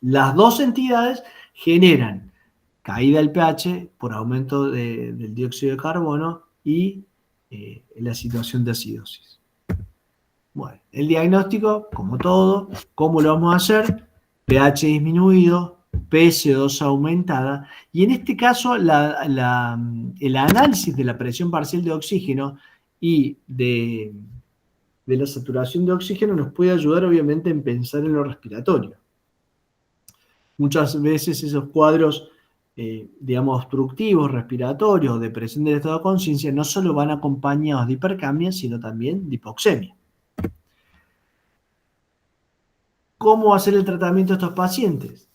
Las dos entidades generan caída del pH por aumento del dióxido de carbono y la situación de acidosis. Bueno, el diagnóstico, como todo, ¿cómo lo vamos a hacer? pH disminuido, PS2 aumentada, y en este caso el análisis de la presión parcial de oxígeno y de la saturación de oxígeno nos puede ayudar obviamente en pensar en lo respiratorio. Muchas veces esos cuadros, digamos, obstructivos, respiratorios, de presión del estado de conciencia, no solo van acompañados de hipercamia, sino también de hipoxemia. ¿Cómo hacer el tratamiento de estos pacientes?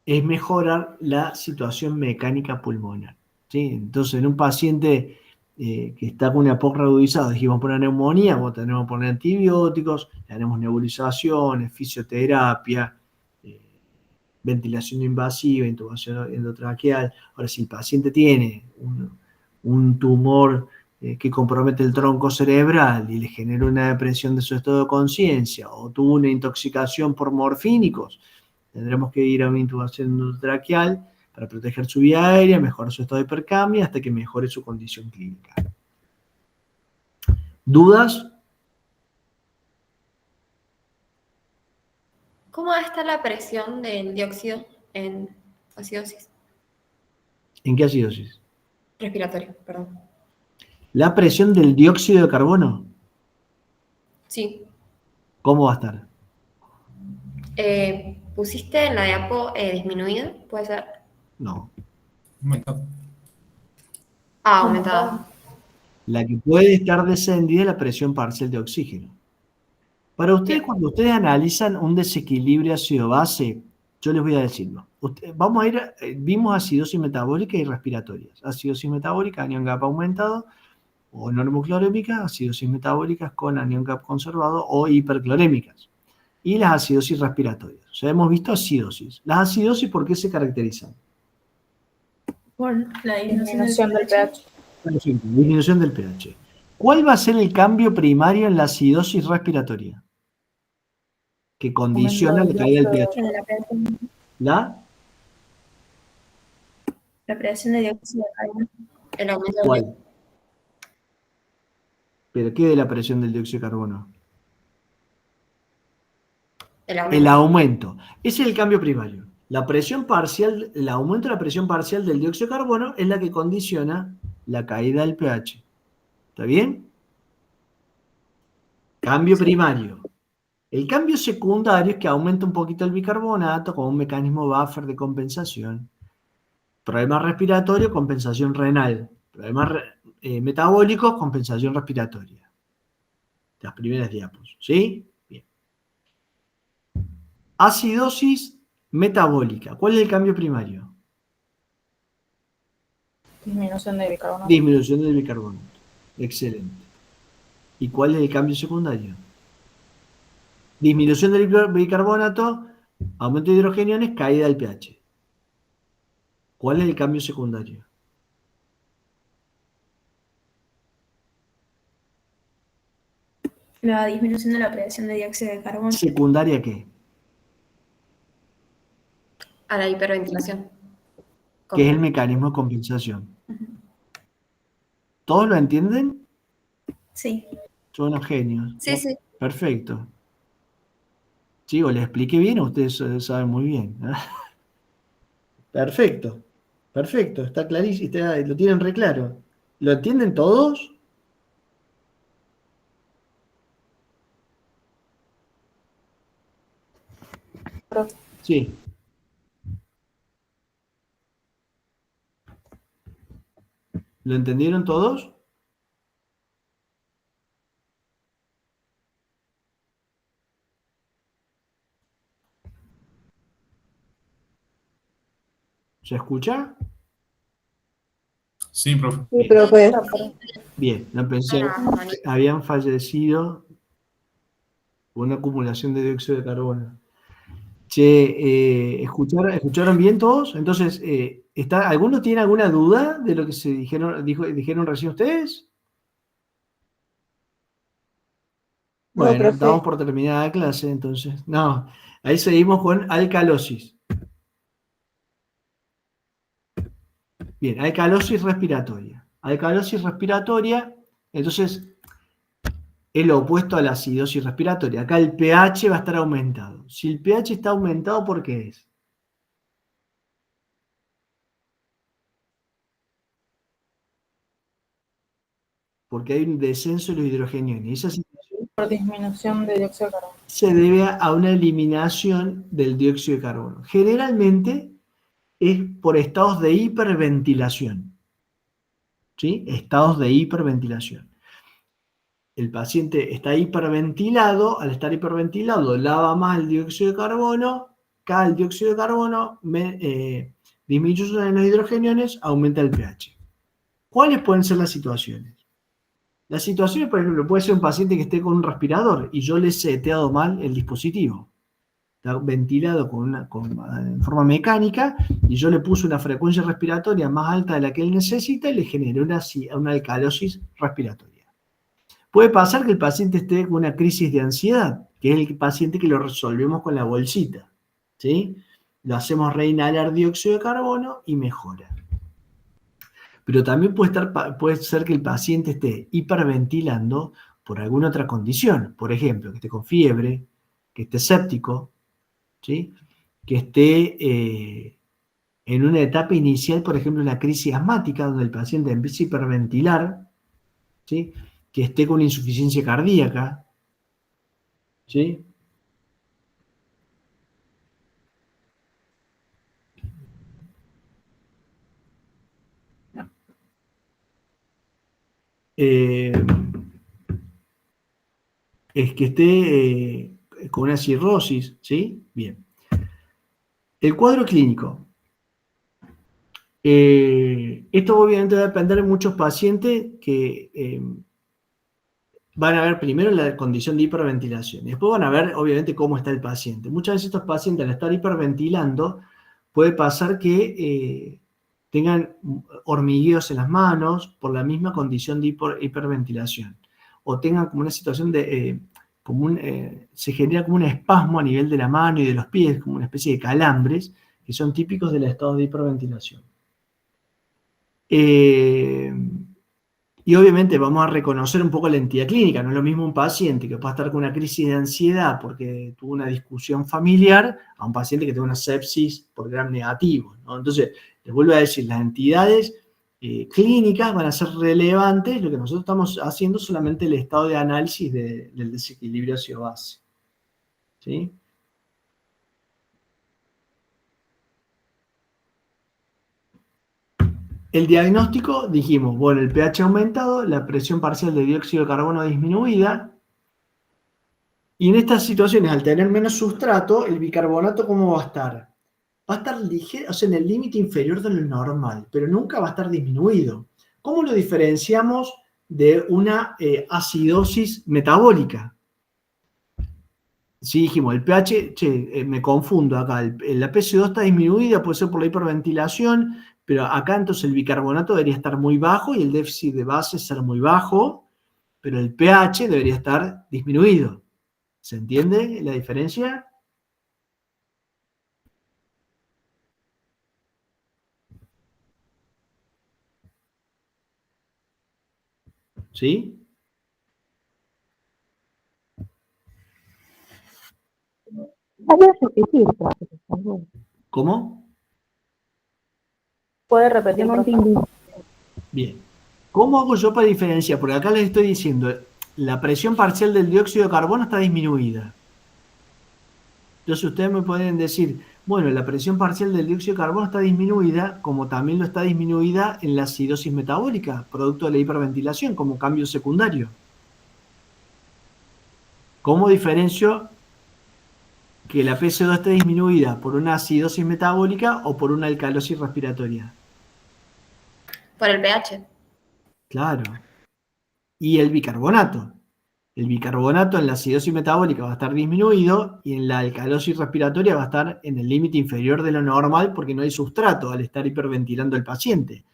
Es mejorar la situación mecánica pulmonar, ¿sí? Entonces, en un paciente que está con un EPOC reagudizado, dijimos por una neumonía, tenemos que poner antibióticos, le haremos nebulizaciones, fisioterapia, ventilación invasiva, intubación endotraqueal. Ahora, si el paciente tiene un tumor que compromete el tronco cerebral y le genera una depresión de su estado de conciencia o tuvo una intoxicación por morfínicos, tendremos que ir a una intubación endotraqueal para proteger su vía aérea, mejorar su estado de hipercamia hasta que mejore su condición clínica. ¿Dudas? ¿Cómo está la presión del dióxido en acidosis ¿En qué acidosis? respiratoria? Perdón. La presión del dióxido de carbono, Sí. ¿cómo va a estar? ¿Pusiste en la diapo disminuida? ¿Puede ser? No. Aumentada. La que puede estar descendida es la presión parcial de oxígeno. Para ustedes, Bien. cuando ustedes analizan un desequilibrio ácido-base, yo les voy a decir, ¿no? Vamos a ir, vimos acidosis metabólica y respiratorias. Acidosis metabólica, anión GAP aumentado, o normoclorémica, acidosis metabólicas con anión GAP conservado, o hiperclorémicas. Y las acidosis respiratorias. O sea, hemos visto acidosis. ¿Las acidosis por qué se caracterizan? Por la Disminución del pH. Perfecto, disminución del pH. ¿Cuál va a ser el cambio primario en la acidosis respiratoria? Que condiciona la Aumento caída del del pH. La ¿La? presión de dióxido de carbono. El aumento del ¿Cuál? ¿Pero qué de la presión del dióxido de carbono? el El aumento. aumento. Ese es el cambio primario. La presión parcial, el aumento de la presión parcial del dióxido de carbono es la que condiciona la caída del pH. ¿Está bien? Cambio primario. El cambio secundario es que aumenta un poquito el bicarbonato como un mecanismo buffer de compensación. Problema respiratorio, compensación renal. Problemas metabólicos, compensación respiratoria. Las primeras diapos. ¿Sí? Bien. Acidosis metabólica. ¿Cuál es el cambio primario? Disminución de bicarbonato. Disminución del bicarbonato. Excelente. ¿Y cuál es el cambio secundario? Disminución del bicarbonato, aumento de hidrogeniones, caída del pH. ¿Cuál es el cambio secundario? La disminución de la presión de dióxido de carbono. ¿Secundaria a qué? A la hiperventilación. ¿Qué es el mecanismo de compensación? ¿Todos lo entienden? Sí. Son unos genios. Sí, sí. Perfecto. Sí, o le expliqué bien, ustedes saben muy bien. Perfecto. Perfecto, está clarísimo, lo tienen re claro. ¿Lo entienden todos? Profe. Sí. ¿Lo entendieron todos? ¿Se escucha? Sí, profe. Sí, profe. Bien, no pensé, habían fallecido por una acumulación de dióxido de carbono. Che, ¿escucharon bien todos? Entonces, ¿alguno tiene alguna duda de lo que se dijeron recién ustedes? No, Bueno, profe. damos por terminada la clase, entonces. No, ahí seguimos con alcalosis. Bien, alcalosis respiratoria. Alcalosis respiratoria, entonces, es lo opuesto a la acidosis respiratoria. Acá el pH va a estar aumentado. Si el pH está aumentado, ¿por qué es? Porque hay un descenso de los hidrogeniones. Y esa situación Por disminución de dióxido de carbono. se debe a una eliminación del dióxido de carbono. Generalmente es por estados de hiperventilación. ¿Sí? Estados de hiperventilación. El paciente está hiperventilado, al estar hiperventilado lava más el dióxido de carbono, cae el dióxido de carbono, disminuye los hidrogeniones, aumenta el pH. ¿Cuáles pueden ser las situaciones? Las situaciones, por ejemplo, puede ser un paciente que esté con un respirador y yo le he seteado mal el dispositivo. Está ventilado en forma mecánica y yo le puse una frecuencia respiratoria más alta de la que él necesita y le generé una alcalosis respiratoria. Puede pasar que el paciente esté con una crisis de ansiedad, que es el paciente que lo resolvemos con la bolsita, ¿sí? Lo hacemos reinhalar dióxido de carbono y mejora. Pero también puede ser que el paciente esté hiperventilando por alguna otra condición. Por ejemplo, que esté con fiebre, que esté séptico, ¿sí? Que esté en una etapa inicial, por ejemplo, una crisis asmática, donde el paciente empieza a hiperventilar, ¿sí? Que esté con insuficiencia cardíaca, ¿sí? Es que esté con una cirrosis, ¿sí? Bien. El cuadro clínico. Esto obviamente va a depender de muchos pacientes que van a ver primero la condición de hiperventilación. Después van a ver, obviamente, cómo está el paciente. Muchas veces estos pacientes, al estar hiperventilando, puede pasar que tengan hormigueos en las manos por la misma condición de hiperventilación. O tengan como una situación de... se genera como un espasmo a nivel de la mano y de los pies, como una especie de calambres, que son típicos del estado de hiperventilación. Y obviamente vamos a reconocer un poco la entidad clínica. No es lo mismo un paciente que pueda estar con una crisis de ansiedad porque tuvo una discusión familiar a un paciente que tiene una sepsis por gram negativo, ¿no? Entonces, les vuelvo a decir, las entidades clínicas van a ser relevantes. Lo que nosotros estamos haciendo es solamente el estado de análisis del desequilibrio ácido-base. ¿Sí? El diagnóstico, dijimos, bueno, el pH aumentado, la presión parcial de dióxido de carbono disminuida, y en estas situaciones, al tener menos sustrato, el bicarbonato, ¿cómo va a estar? Va a estar ligero, o sea, en el límite inferior de lo normal, pero nunca va a estar disminuido. ¿Cómo lo diferenciamos de una acidosis metabólica? Sí, dijimos, el pH, me confundo acá, la pH2 está disminuida, puede ser por la hiperventilación, pero acá entonces el bicarbonato debería estar muy bajo y el déficit de base ser muy bajo, pero el pH debería estar disminuido. ¿Se entiende la diferencia? ¿Sí? ¿Cómo? ¿Puede repetir, profe? Bien. ¿Cómo hago yo para diferenciar? Porque acá les estoy diciendo, la presión parcial del dióxido de carbono está disminuida. Entonces ustedes me pueden decir, bueno, la presión parcial del dióxido de carbono está disminuida, como también lo está disminuida en la acidosis metabólica, producto de la hiperventilación, como cambio secundario. ¿Cómo diferencio que la PC2 esté disminuida por una acidosis metabólica o por una alcalosis respiratoria? Por el pH. Claro. Y el bicarbonato. El bicarbonato en la acidosis metabólica va a estar disminuido y en la alcalosis respiratoria va a estar en el límite inferior de lo normal porque no hay sustrato al estar hiperventilando el paciente.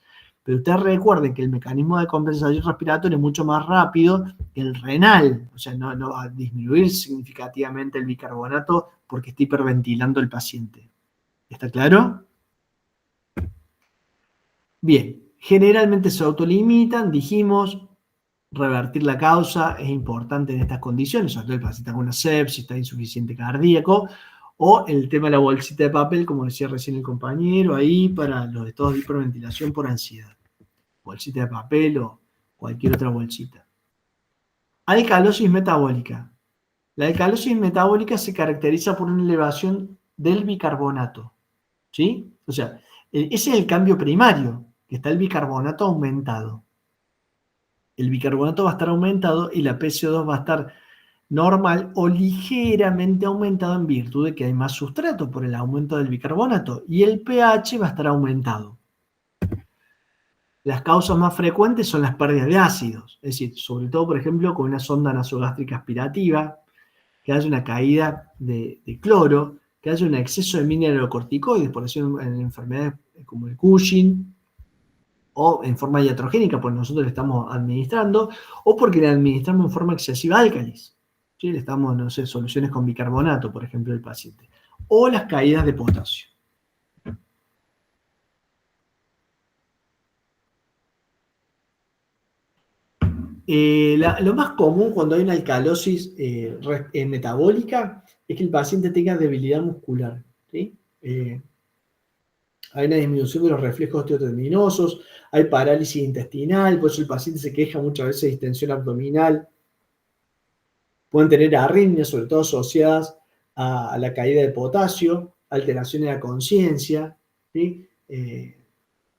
Pero ustedes recuerden que el mecanismo de compensación respiratoria es mucho más rápido que el renal. O sea, no va a disminuir significativamente el bicarbonato porque está hiperventilando el paciente. ¿Está claro? Bien. Generalmente se autolimitan, dijimos. Revertir la causa es importante en estas condiciones, sobre todo el paciente con una sepsis, está insuficiente cardíaco, o el tema de la bolsita de papel, como decía recién el compañero, ahí para los estados de hiperventilación por ansiedad. Bolsita de papel o cualquier otra bolsita. Alcalosis metabólica. La alcalosis metabólica se caracteriza por una elevación del bicarbonato. ¿Sí? O sea, ese es el cambio primario, que está el bicarbonato aumentado. El bicarbonato va a estar aumentado y la PCO2 va a estar normal o ligeramente aumentado en virtud de que hay más sustrato por el aumento del bicarbonato y el pH va a estar aumentado. Las causas más frecuentes son las pérdidas de ácidos, es decir, sobre todo, por ejemplo, con una sonda nasogástrica aspirativa, que haya una caída de cloro, que haya un exceso de mineralocorticoides, por ejemplo, en enfermedades como el Cushing, o en forma iatrogénica, porque nosotros le estamos administrando, o porque le administramos en forma excesiva álcalis. ¿Sí? Le estamos, no sé, soluciones con bicarbonato, por ejemplo, al paciente. O las caídas de potasio. Lo más común cuando hay una alcalosis metabólica es que el paciente tenga debilidad muscular. ¿Sí? Hay una disminución de los reflejos osteotendinosos, hay parálisis intestinal, por eso el paciente se queja muchas veces de distensión abdominal. Pueden tener arritmias, sobre todo asociadas a la caída de potasio, alteraciones de la conciencia. ¿Sí?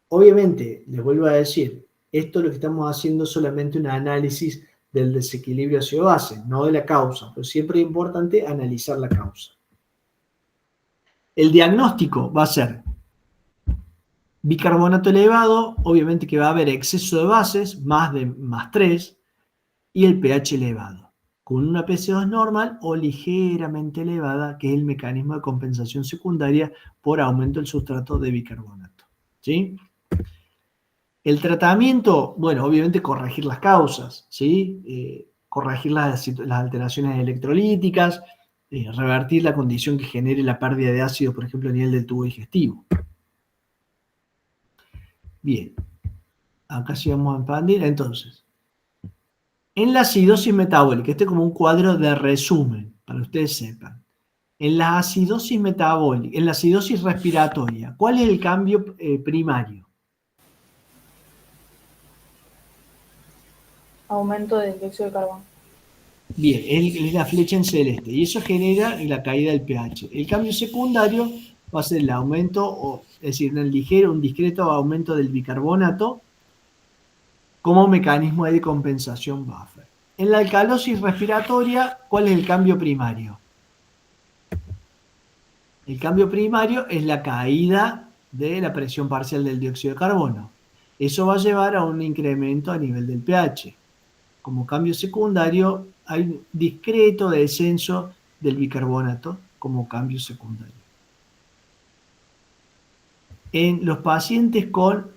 Obviamente, les vuelvo a decir, esto lo que estamos haciendo es solamente un análisis del desequilibrio ácido-base, no de la causa, pero siempre es importante analizar la causa. El diagnóstico va a ser bicarbonato elevado, obviamente que va a haber exceso de bases, más 3, y el pH elevado, con una PC2 normal o ligeramente elevada, que es el mecanismo de compensación secundaria por aumento del sustrato de bicarbonato. ¿Sí? El tratamiento, bueno, obviamente corregir las causas, ¿sí? Corregir las alteraciones electrolíticas, revertir la condición que genere la pérdida de ácido, por ejemplo, a nivel del tubo digestivo. Bien, acá sí vamos a expandir. Entonces, en la acidosis metabólica, este es como un cuadro de resumen, para que ustedes sepan. En la acidosis metabólica, en la acidosis respiratoria, ¿cuál es el cambio primario? Aumento del dióxido de carbono. Bien, es la flecha en celeste, y eso genera la caída del pH. El cambio secundario va a ser el aumento, es decir, un discreto aumento del bicarbonato como mecanismo de compensación buffer. En la alcalosis respiratoria, ¿cuál es el cambio primario? El cambio primario es la caída de la presión parcial del dióxido de carbono. Eso va a llevar a un incremento a nivel del pH. Como cambio secundario, hay un discreto descenso del bicarbonato como cambio secundario. En los pacientes con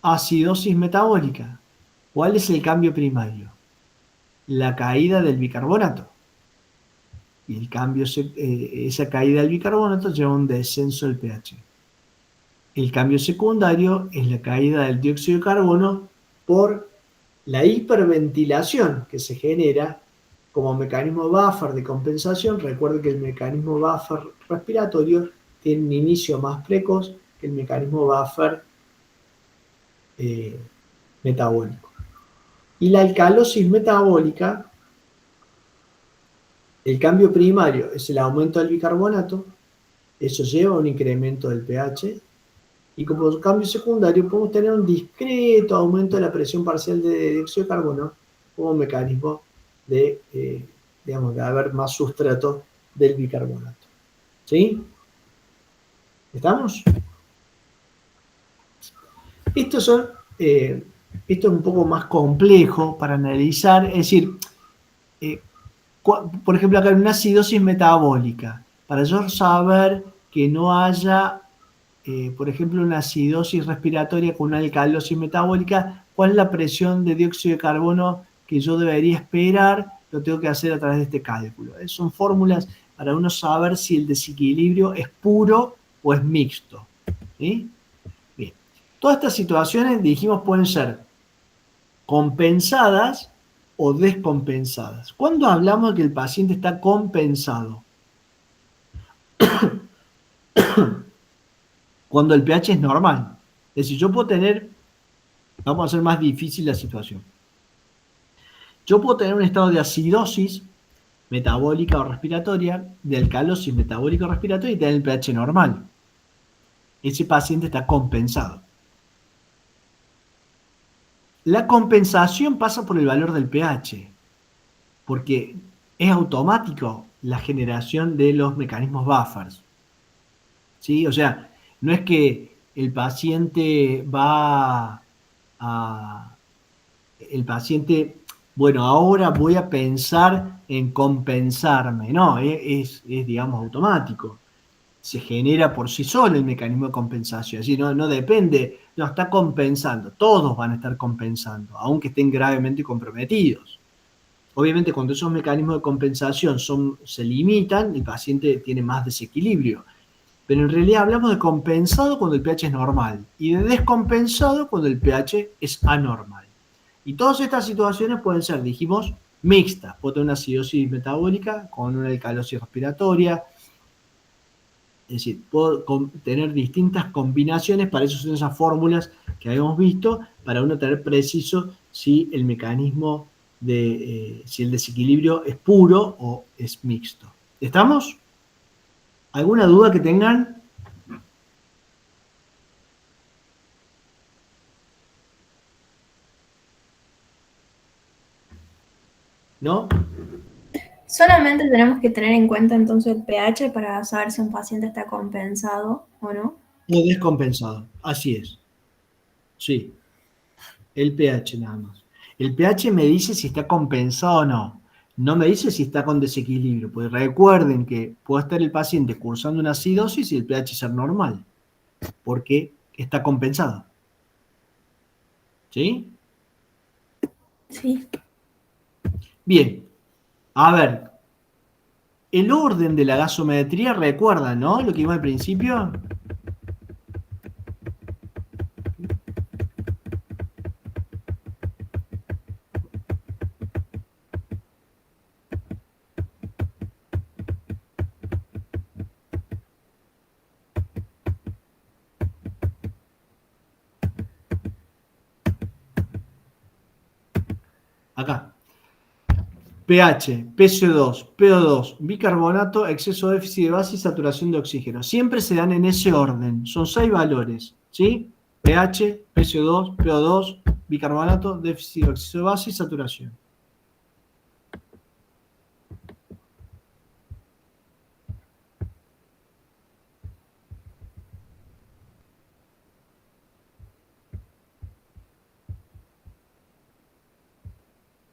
acidosis metabólica, ¿cuál es el cambio primario? La caída del bicarbonato. Y el cambio, esa caída del bicarbonato lleva a un descenso del pH. El cambio secundario es la caída del dióxido de carbono por la hiperventilación que se genera como mecanismo buffer de compensación. Recuerden que el mecanismo buffer respiratorio tiene un inicio más precoz que el mecanismo buffer metabólico. Y la alcalosis metabólica, el cambio primario es el aumento del bicarbonato, eso lleva a un incremento del pH, y como cambio secundario podemos tener un discreto aumento de la presión parcial de dióxido de carbono como mecanismo de, digamos, de haber más sustrato del bicarbonato. ¿Sí? ¿Estamos? Esto es un poco más complejo para analizar, es decir, por ejemplo, acá en una acidosis metabólica, para yo saber que no haya, por ejemplo, una acidosis respiratoria con una alcalosis metabólica, ¿cuál es la presión de dióxido de carbono que yo debería esperar? Lo tengo que hacer a través de este cálculo. Son fórmulas para uno saber si el desequilibrio es puro o es mixto. ¿Sí? Bien. Todas estas situaciones, dijimos, pueden ser compensadas o descompensadas. ¿Cuándo hablamos de que el paciente está compensado? Cuando el pH es normal. Es decir, yo puedo tener, vamos a hacer más difícil la situación. Yo puedo tener un estado de acidosis metabólica o respiratoria, de alcalosis metabólica o respiratoria y tener el pH normal. Ese paciente está compensado. La compensación pasa por el valor del pH, porque es automático la generación de los mecanismos buffers. ¿Sí? O sea, no es que el paciente bueno, ahora voy a pensar en compensarme. No, digamos, automático. Se genera por sí solo el mecanismo de compensación. Así no depende, no está compensando. Todos van a estar compensando, aunque estén gravemente comprometidos. Obviamente, cuando esos mecanismos de compensación se limitan, el paciente tiene más desequilibrio. Pero en realidad hablamos de compensado cuando el pH es normal y de descompensado cuando el pH es anormal. Y todas estas situaciones pueden ser, dijimos, mixtas. Puedo tener una acidosis metabólica con una alcalosis respiratoria. Es decir, puedo tener distintas combinaciones, para eso son esas fórmulas que habíamos visto, para uno tener preciso si el mecanismo si el desequilibrio es puro o es mixto. ¿Estamos? ¿Alguna duda que tengan? ¿No? Solamente tenemos que tener en cuenta entonces el pH para saber si un paciente está compensado o no. O descompensado, así es. Sí, el pH nada más. El pH me dice si está compensado o no. No me dice si está con desequilibrio, pues recuerden que puede estar el paciente cursando una acidosis y el pH ser normal, porque está compensado. ¿Sí? Sí. Bien, a ver, el orden de la gasometría, recuerdan, ¿no? Lo que vimos al principio. Acá. pH, PCO2, PO2, bicarbonato, exceso de déficit de base y saturación de oxígeno. Siempre se dan en ese orden. Son 6 valores, ¿sí? pH, PCO2, PO2, bicarbonato, déficit o exceso de base y saturación.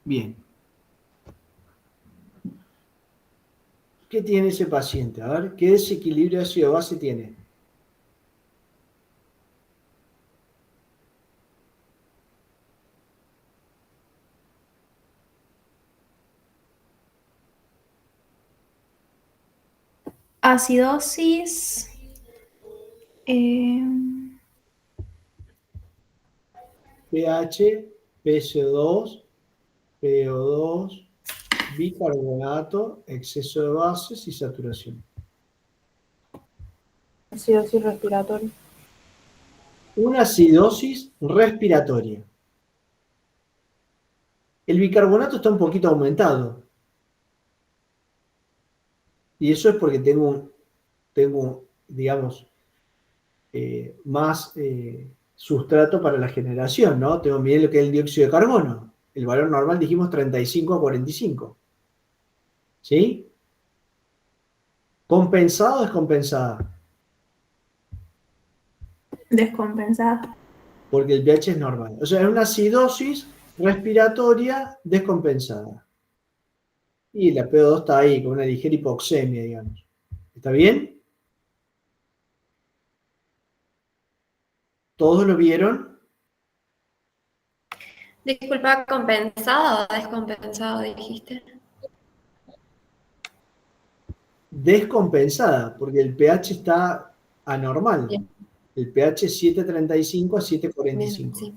Bien. ¿Qué tiene ese paciente? A ver, ¿qué desequilibrio de ácido base tiene? Acidosis. pH, PCO2, PO2, bicarbonato, exceso de bases y saturación. Acidosis respiratoria. Una acidosis respiratoria. El bicarbonato está un poquito aumentado. Y eso es porque tengo digamos, más sustrato para la generación, ¿no? Tengo, miren lo que es el dióxido de carbono. El valor normal dijimos 35 a 45. ¿Sí? ¿Compensada o descompensada? Descompensada. Porque el pH es normal. O sea, es una acidosis respiratoria descompensada. Y la PO2 está ahí, con una ligera hipoxemia, digamos. ¿Está bien? ¿Todos lo vieron? Disculpa, ¿compensado o descompensado dijiste? Descompensada, porque el pH está anormal. Bien, El pH es 7,35 a bien, 7,45. sí.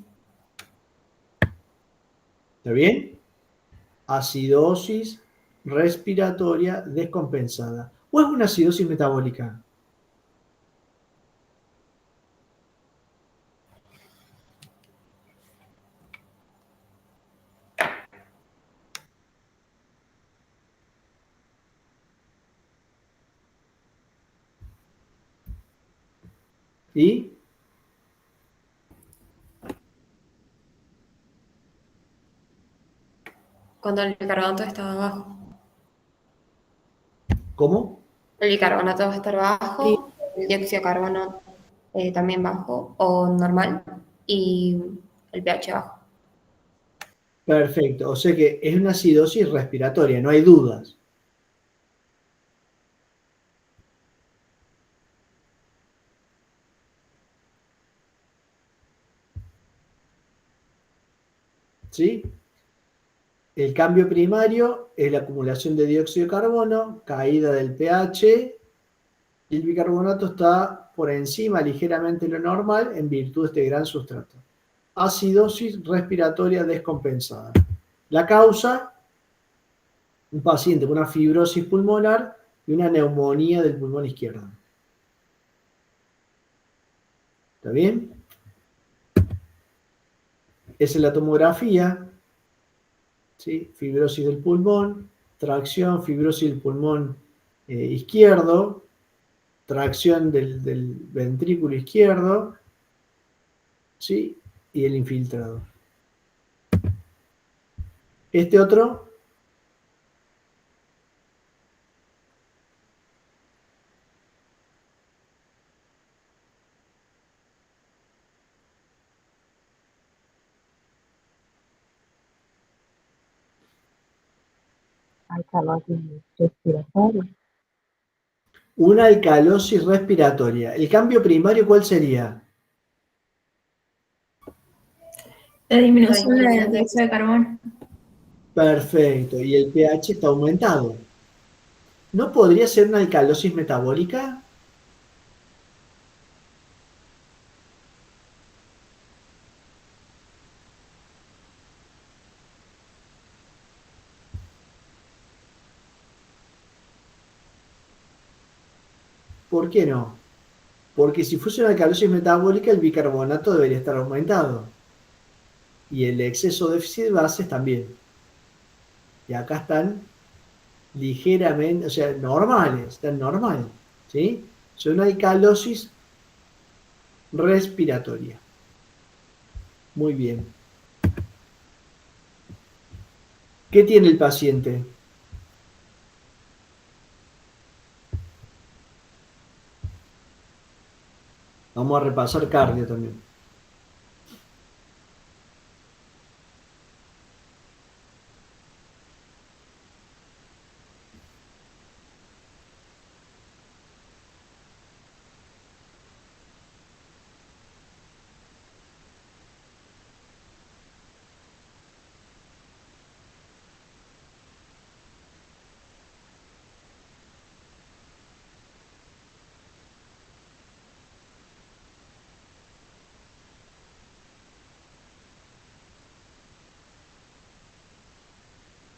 ¿Está bien? Acidosis respiratoria descompensada. ¿O es una acidosis metabólica? ¿Y? Cuando el bicarbonato está bajo. ¿Cómo? El bicarbonato va a estar bajo, el dióxido de carbono también bajo o normal y el pH bajo. Perfecto. O sea que es una acidosis respiratoria, no hay dudas. ¿Sí? El cambio primario es la acumulación de dióxido de carbono, caída del pH, y el bicarbonato está por encima ligeramente de lo normal en virtud de este gran sustrato. Acidosis respiratoria descompensada. La causa, un paciente con una fibrosis pulmonar y una neumonía del pulmón izquierdo. ¿Está bien? Esa es la tomografía, ¿sí? Fibrosis del pulmón, tracción, fibrosis del pulmón izquierdo, tracción del ventrículo izquierdo, ¿sí? Y el infiltrado. Este otro, una alcalosis respiratoria. ¿El cambio primario cuál sería? La disminución La del dióxido de carbono. Perfecto, y el pH está aumentado. ¿No podría ser una alcalosis metabólica? ¿Por qué no? Porque si fuese una alcalosis metabólica, el bicarbonato debería estar aumentado. Y el exceso de déficit de bases también. Y acá están ligeramente, o sea, normales, están normal. ¿Sí? Es una alcalosis respiratoria. Muy bien. ¿Qué tiene el paciente? Vamos a repasar cardio también.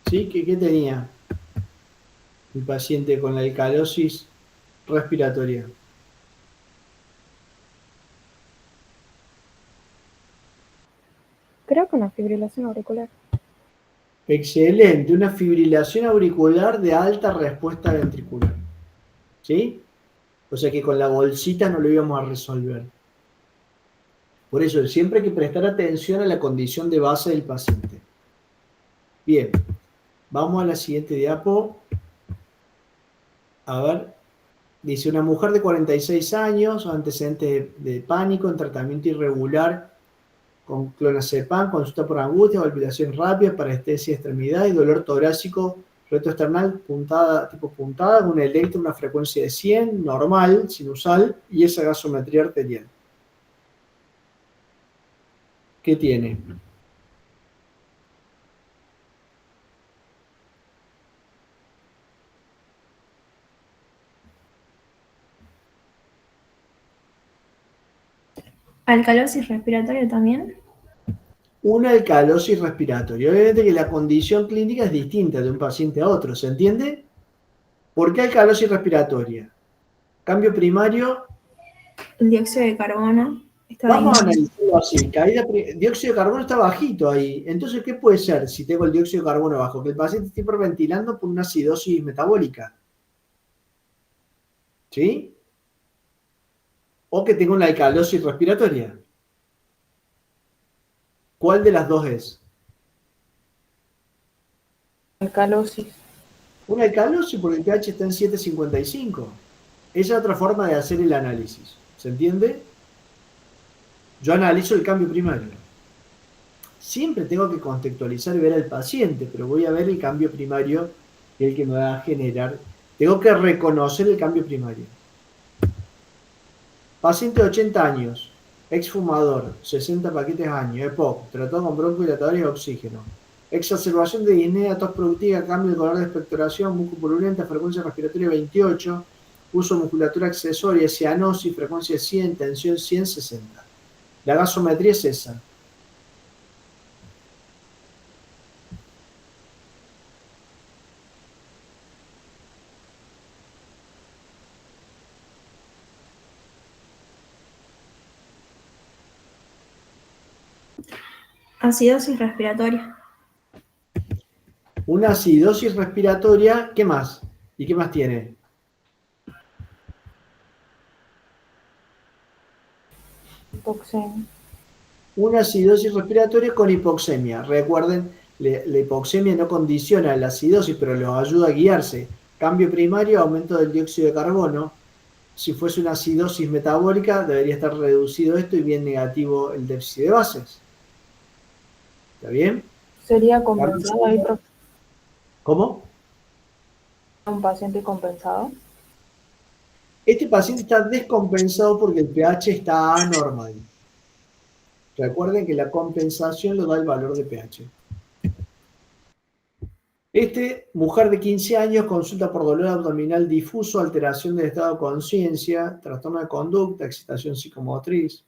¿Sí? ¿Qué tenía el paciente con la alcalosis respiratoria? Creo que una fibrilación auricular. Excelente, una fibrilación auricular de alta respuesta ventricular. ¿Sí? O sea que con la bolsita no lo íbamos a resolver. Por eso siempre hay que prestar atención a la condición de base del paciente. Bien, vamos a la siguiente diapo. A ver, dice una mujer de 46 años, antecedentes de pánico, en tratamiento irregular con clonazepam, consulta por angustia, palpitación rápida, parestesia de extremidad y dolor torácico, reto external, puntada, tipo puntada, con un electro, una frecuencia de 100, normal, sinusal, y esa gasometría arterial. ¿Qué tiene? Alcalosis respiratoria también. Una alcalosis respiratoria. Obviamente que la condición clínica es distinta de un paciente a otro, ¿se entiende? ¿Por qué alcalosis respiratoria? Cambio primario. El dióxido de carbono. Está Vamos a bien. analizarlo así. Dióxido de carbono está bajito ahí. Entonces, ¿qué puede ser si tengo el dióxido de carbono bajo? Que el paciente esté hiperventilando por una acidosis metabólica. ¿Sí? O que tenga una alcalosis respiratoria. ¿Cuál de las dos es? Alcalosis. Una alcalosis porque el pH está en 7,55. Esa es otra forma de hacer el análisis. ¿Se entiende? Yo analizo el cambio primario. Siempre tengo que contextualizar y ver al paciente, pero voy a ver el cambio primario que es el que me va a generar. Tengo que reconocer el cambio primario. Paciente de 80 años, exfumador, 60 paquetes años, EPOC, tratado con broncodilatadores y oxígeno. Exacerbación de disnea, tos productiva, cambio de color de expectoración, mucopurulenta, frecuencia respiratoria 28, uso de musculatura accesoria, cianosis, frecuencia 100, tensión 160. La gasometría es esa. Acidosis respiratoria. Una acidosis respiratoria, ¿qué más? ¿Y qué más tiene? Hipoxemia. Una acidosis respiratoria con hipoxemia. Recuerden, la hipoxemia no condiciona la acidosis, pero los ayuda a guiarse. Cambio primario, aumento del dióxido de carbono. Si fuese una acidosis metabólica, debería estar reducido esto y bien negativo el déficit de bases. ¿Está bien? ¿Sería compensado ahí, profe? ¿Cómo? ¿Un paciente compensado? Este paciente está descompensado porque el pH está anormal. Recuerden que la compensación lo da el valor de pH. Mujer de 15 años, consulta por dolor abdominal difuso, alteración del estado de conciencia, trastorno de conducta, excitación psicomotriz.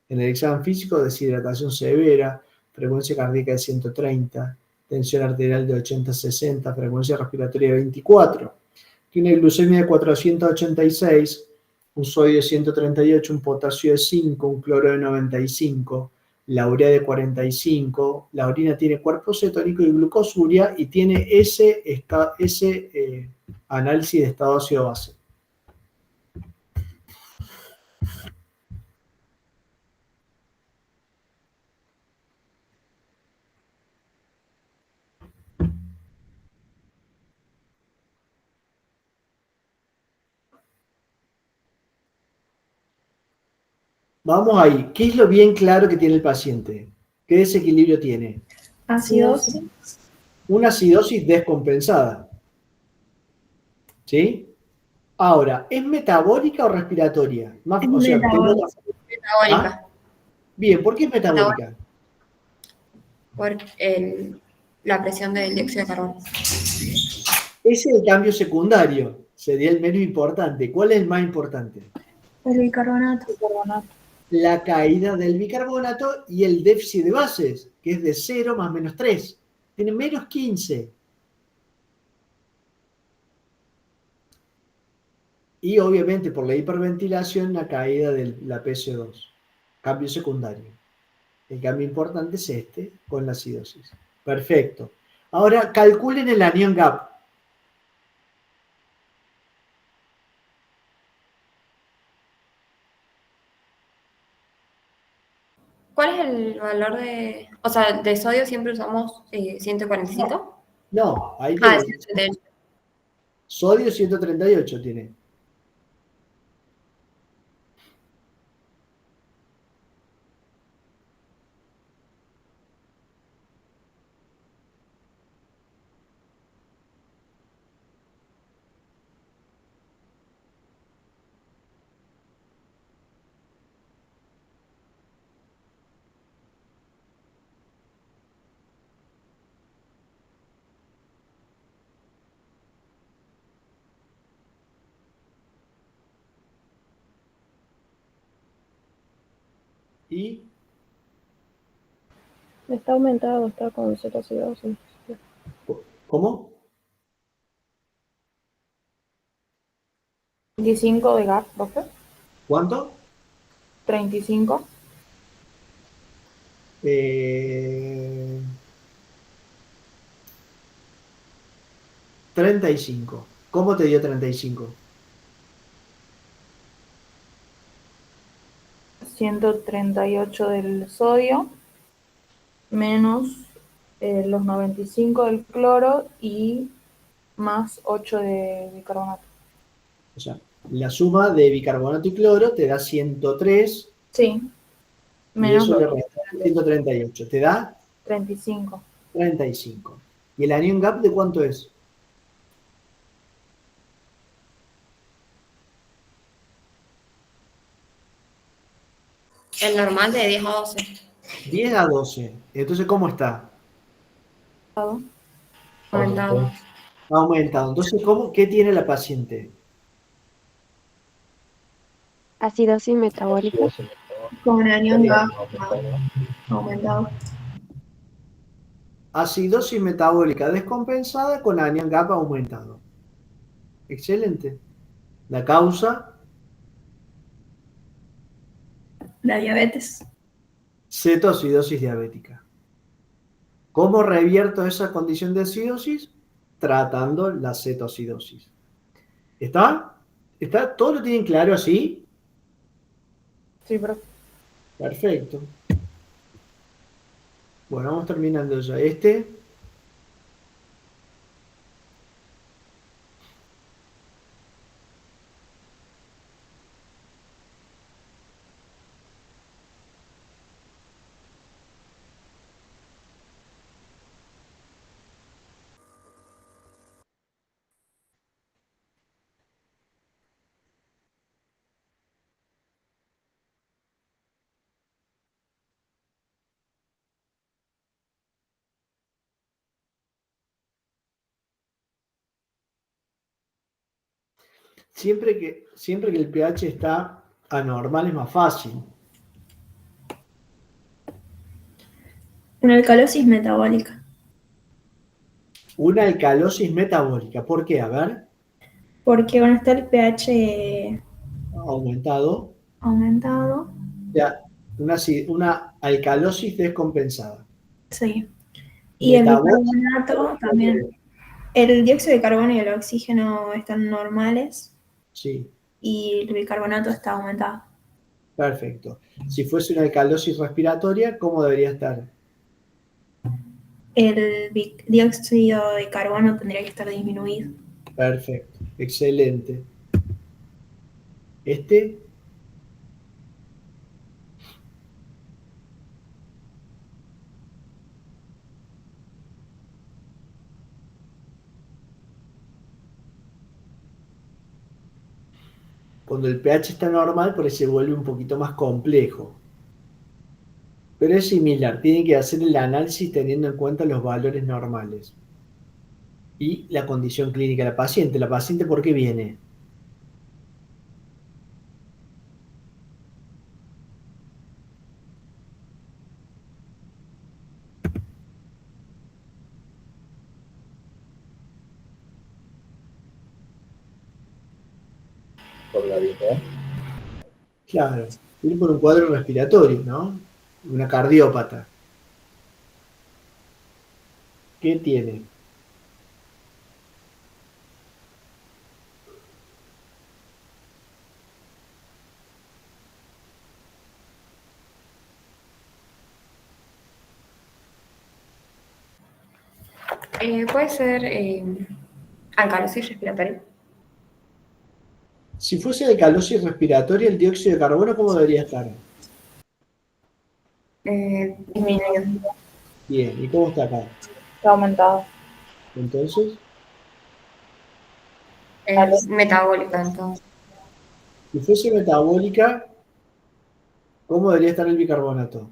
En el examen físico, deshidratación severa, frecuencia cardíaca de 130, tensión arterial de 80-60, frecuencia respiratoria de 24. Tiene glucemia de 486, un sodio de 138, un potasio de 5, un cloro de 95, la urea de 45, la orina tiene cuerpo cetónico y glucosuria y tiene ese análisis de estado ácido base. Vamos ahí. ¿Qué es lo bien claro que tiene el paciente? ¿Qué desequilibrio tiene? Acidosis. Una acidosis descompensada. ¿Sí? Ahora, ¿es metabólica o respiratoria? Es metabólica. Metabólica. Bien, ¿por qué es metabólica? Por la presión del dióxido de carbono. Ese es el cambio secundario. Sería el menos importante. ¿Cuál es el más importante? El bicarbonato. Bicarbonato. La caída del bicarbonato y el déficit de bases, que es de 0 más menos 3. Tiene menos 15. Y obviamente por la hiperventilación la caída de la PCO2. Cambio secundario. El cambio importante es este con la acidosis. Perfecto. Ahora, calculen el anion gap. ¿Cuál es el valor de, o sea, de sodio siempre usamos 145? No, ahí Ah, te es 138. sodio 138 tiene. Y Está aumentado, está con cetoacidosis. ¿cómo? 25 de GAP, profe. ¿Cuánto? 35. Eh, 35. ¿Cómo te dio 35? 138 del sodio, menos los 95 del cloro y más 8 de bicarbonato. O sea, la suma de bicarbonato y cloro te da 103 Sí, y menos eso los le resta 138. Te da 35. 35. ¿Y el anion gap de cuánto es? El normal de 10 a 12. 10 a 12. Entonces, ¿cómo está? Aumentado. Ha aumentado. Entonces, ¿qué tiene la paciente? Acidosis metabólica. Con anión gas aumentado. Acidosis metabólica descompensada con anion gap aumentado. Excelente. La causa, La diabetes. cetoacidosis diabética. ¿Cómo revierto esa condición de acidosis? Tratando la cetoacidosis. ¿Está? ¿Está? ¿Todo lo tienen claro así? Sí, profe. Perfecto. Bueno, vamos terminando ya. Siempre que el pH está anormal es más fácil. Una alcalosis metabólica. Una alcalosis metabólica. ¿Por qué? A ver, Porque cuando está el pH aumentado. aumentado, O sea, una alcalosis descompensada. sí. Y el Metabólica. bicarbonato también. El dióxido de carbono y el oxígeno están normales Sí, y el bicarbonato está aumentado. perfecto. Si fuese una alcalosis respiratoria, ¿cómo debería estar? El dióxido de carbono tendría que estar disminuido. Perfecto, excelente. Este, cuando el pH está normal, por ahí se vuelve un poquito más complejo. Pero es similar, tienen que hacer el análisis teniendo en cuenta los valores normales y la condición clínica de la paciente. ¿La paciente por qué viene? Claro, viene por un cuadro respiratorio, ¿no? Una cardiópata. ¿Qué tiene? Puede ser alcalosis respiratoria. Si fuese alcalosis respiratoria, el dióxido de carbono, ¿cómo debería estar? Disminuido. Bien, ¿y cómo está acá? Está aumentado. Entonces, Es metabólica, entonces. si fuese metabólica, ¿cómo debería estar el bicarbonato?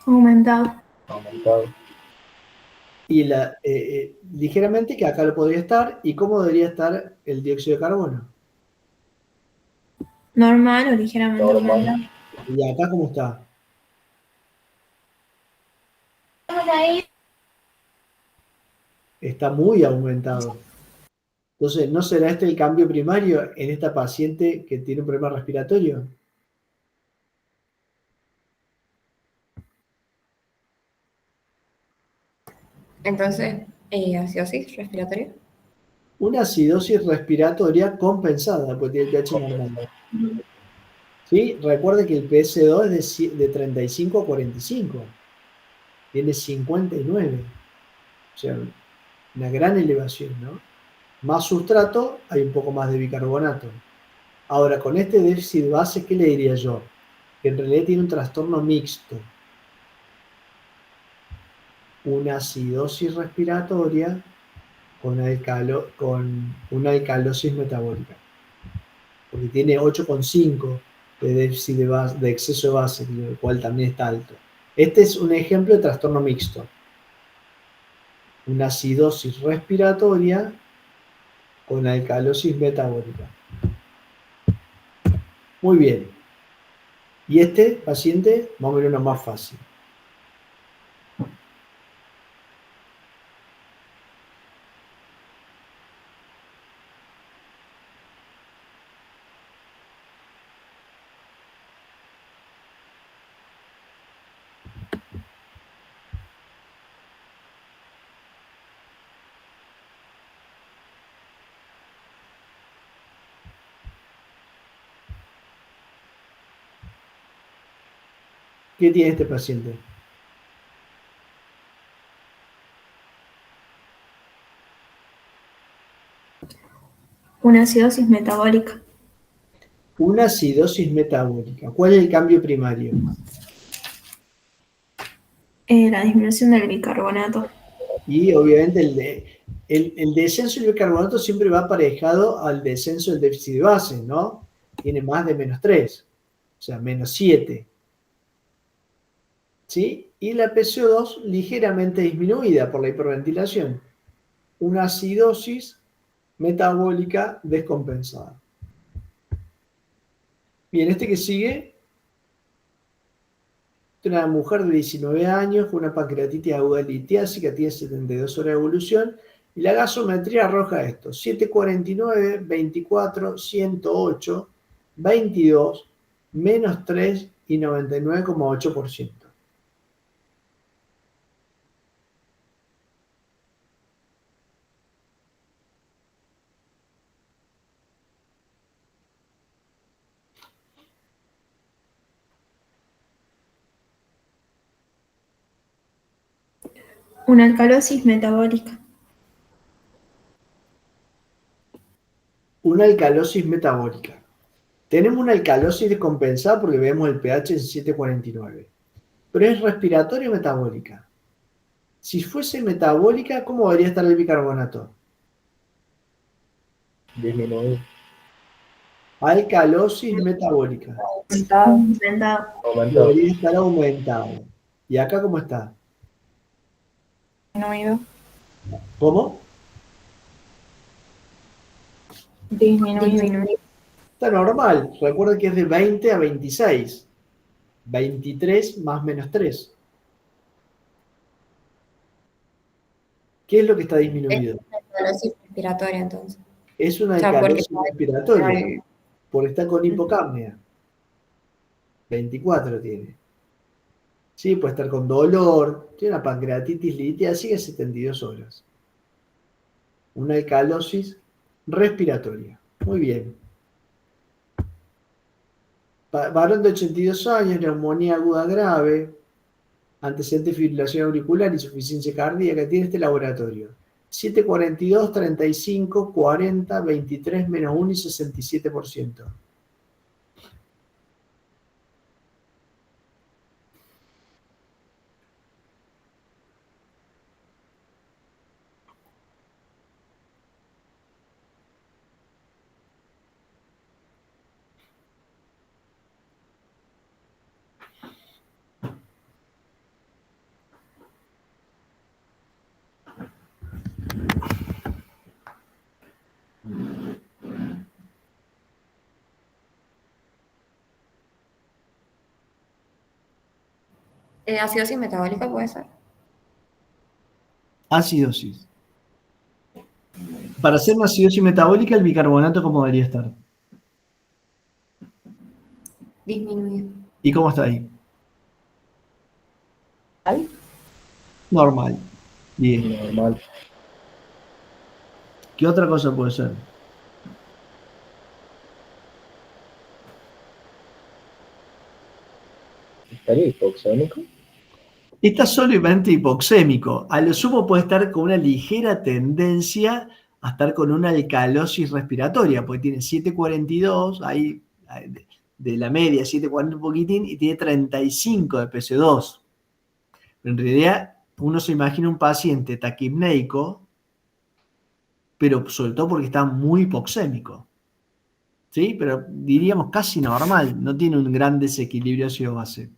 Aumentado. Y ligeramente que acá lo podría estar, ¿y cómo debería estar el dióxido de carbono? Normal o ligeramente aumentado. ¿Y acá cómo está? Está muy aumentado. Entonces, ¿no será este el cambio primario en esta paciente que tiene un problema respiratorio? Entonces, acidosis respiratoria. Una acidosis respiratoria compensada, porque tiene el pH normal. ¿Sí? Recuerde que el PS2 es de 35 a 45. Tiene 59. O sea, una gran elevación, ¿no? Más sustrato, hay un poco más de bicarbonato. Ahora, con este déficit base, ¿qué le diría yo? Que en realidad tiene un trastorno mixto. Una acidosis respiratoria con una alcalosis metabólica. Porque tiene 8,5 de déficit de exceso de base, lo cual también está alto. Este es un ejemplo de trastorno mixto. Una acidosis respiratoria con alcalosis metabólica. Muy bien. Y este paciente, vamos a ver uno más fácil. ¿Qué tiene este paciente? Una acidosis metabólica. Una acidosis metabólica. ¿Cuál es el cambio primario? La disminución del bicarbonato. Y obviamente el descenso del bicarbonato siempre va aparejado al descenso del déficit de base, ¿no? Tiene más de -3, o sea, -7. ¿Sí? Y la PCO2 ligeramente disminuida por la hiperventilación. Una acidosis metabólica descompensada. Bien, este que sigue, una mujer de 19 años con una pancreatitis aguda litiásica, tiene 72 horas de evolución, y la gasometría arroja esto: 749, 24, 108, 22, -3 y 99,8%. Una alcalosis metabólica. Una alcalosis metabólica. Tenemos una alcalosis descompensada porque vemos el pH en 7,49. Pero es respiratoria o metabólica. Si fuese metabólica, ¿cómo debería estar el bicarbonato? Disminuir. Alcalosis metabólica. Aumentado. Aumentado. Aumentado. Debería estar aumentado. ¿Y acá cómo está? Disminuido. ¿Cómo? Disminuido. Está normal. Recuerda que es de 20 a 26. 23 más -3. ¿Qué es lo que está disminuido? Alcalosis respiratoria, entonces. Es una O sea, porque alcalosis respiratoria. hay- Por estar con hipocapnia. 24 tiene. Sí, puede estar con dolor, tiene una pancreatitis litiásica 72 horas. Una alcalosis respiratoria. Muy bien. Varón de 82 años, neumonía aguda grave, antecedente de fibrilación auricular, insuficiencia cardíaca, tiene este laboratorio. 742, 35, 40, 23, menos 1 y 67%. Acidosis metabólica puede ser. Acidosis. Para hacer una acidosis metabólica, el bicarbonato, ¿cómo debería estar? Disminuido. ¿Y cómo está ahí? ¿Vale? Normal. Bien. Normal. ¿Qué otra cosa puede ser? ¿Estaría hipoxémico? Está solamente hipoxémico. A lo sumo puede estar con una ligera tendencia a estar con una alcalosis respiratoria, porque tiene 742, ahí de la media, 740 un poquitín, y tiene 35 de PC2. Pero en realidad, uno se imagina un paciente taquipneico, pero sobre todo porque está muy hipoxémico. ¿Sí? Pero diríamos casi normal, no tiene un gran desequilibrio ácido-base.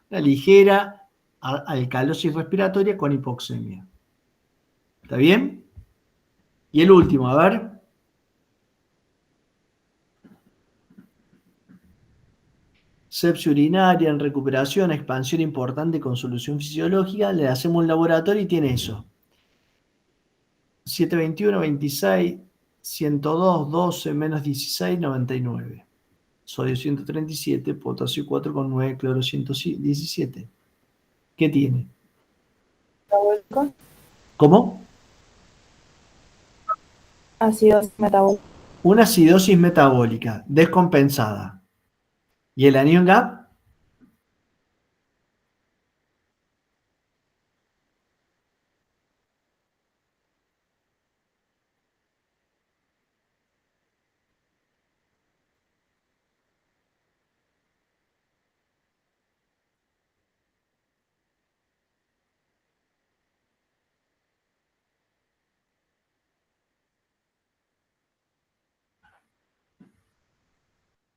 Una ligera alcalosis respiratoria con hipoxemia. ¿Está bien? Y el último, a ver. Sepsia urinaria en recuperación, expansión importante con solución fisiológica. Le hacemos un laboratorio y tiene eso. 721, 26, 102, 12, menos 16, 99. Sodio 137, potasio 4,9, cloro 117. ¿Qué tiene? Metabólico. ¿Cómo? Acidosis metabólica. Una acidosis metabólica descompensada. ¿Y el anion gap?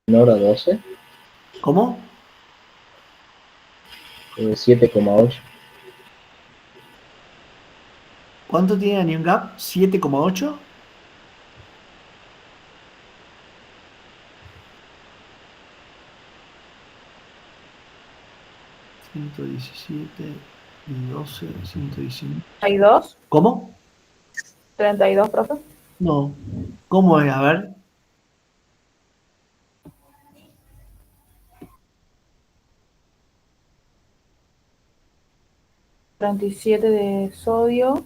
Nora 12, ¿Cómo? 7,8. ¿Cuánto tiene anion gap? 7,8. $117 y 12, 119. 32. ¿Cómo? 32, profe. No. ¿Cómo es? A ver. $37 de sodio,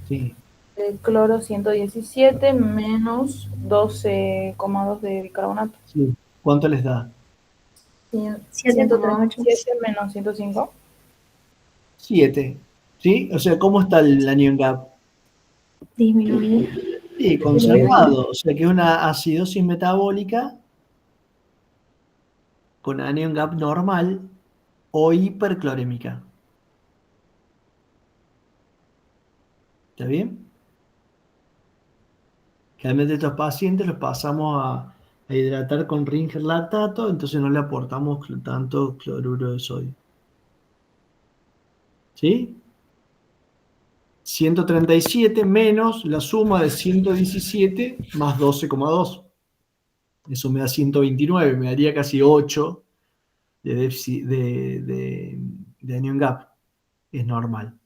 Sí. de cloro 117, menos 12,2 de bicarbonato. Sí. ¿Cuánto les da? 7,8. 137 menos 105. 7. ¿Sí? O sea, ¿cómo está el anion gap? Disminuido. Sí, conservado. O sea, que es una acidosis metabólica con anion gap normal o hiperclorémica. ¿Está bien? Generalmente estos pacientes los pasamos a hidratar con Ringer lactato, entonces no le aportamos tanto cloruro de sodio. ¿Sí? 137 menos la suma de 117 más 12,2. Eso me da 129, me daría casi 8 de déficit de anion gap. Es normal.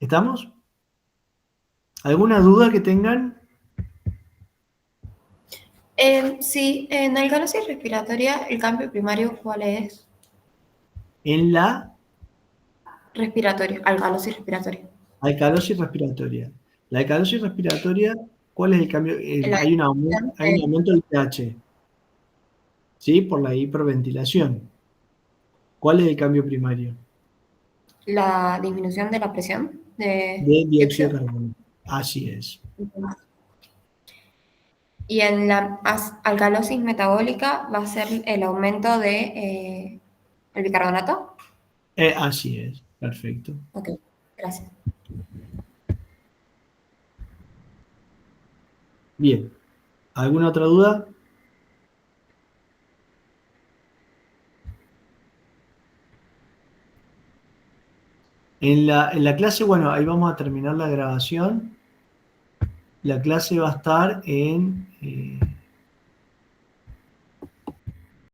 ¿Estamos? ¿Alguna duda que tengan? Sí, en alcalosis respiratoria, ¿el cambio primario cuál es? En la Respiratorio, alcalosis respiratoria. Alcalosis respiratoria. La alcalosis respiratoria, ¿cuál es el cambio? Hay un aumento del pH, ¿sí? Por la hiperventilación. ¿Cuál es el cambio primario? La disminución de la presión de De dióxido de carbono. Así es. Y en la alcalosis metabólica va a ser el aumento de el bicarbonato. Así es. Perfecto. Ok, gracias. Bien. ¿Alguna otra duda? En la clase, bueno, ahí vamos a terminar la grabación. La clase va a estar en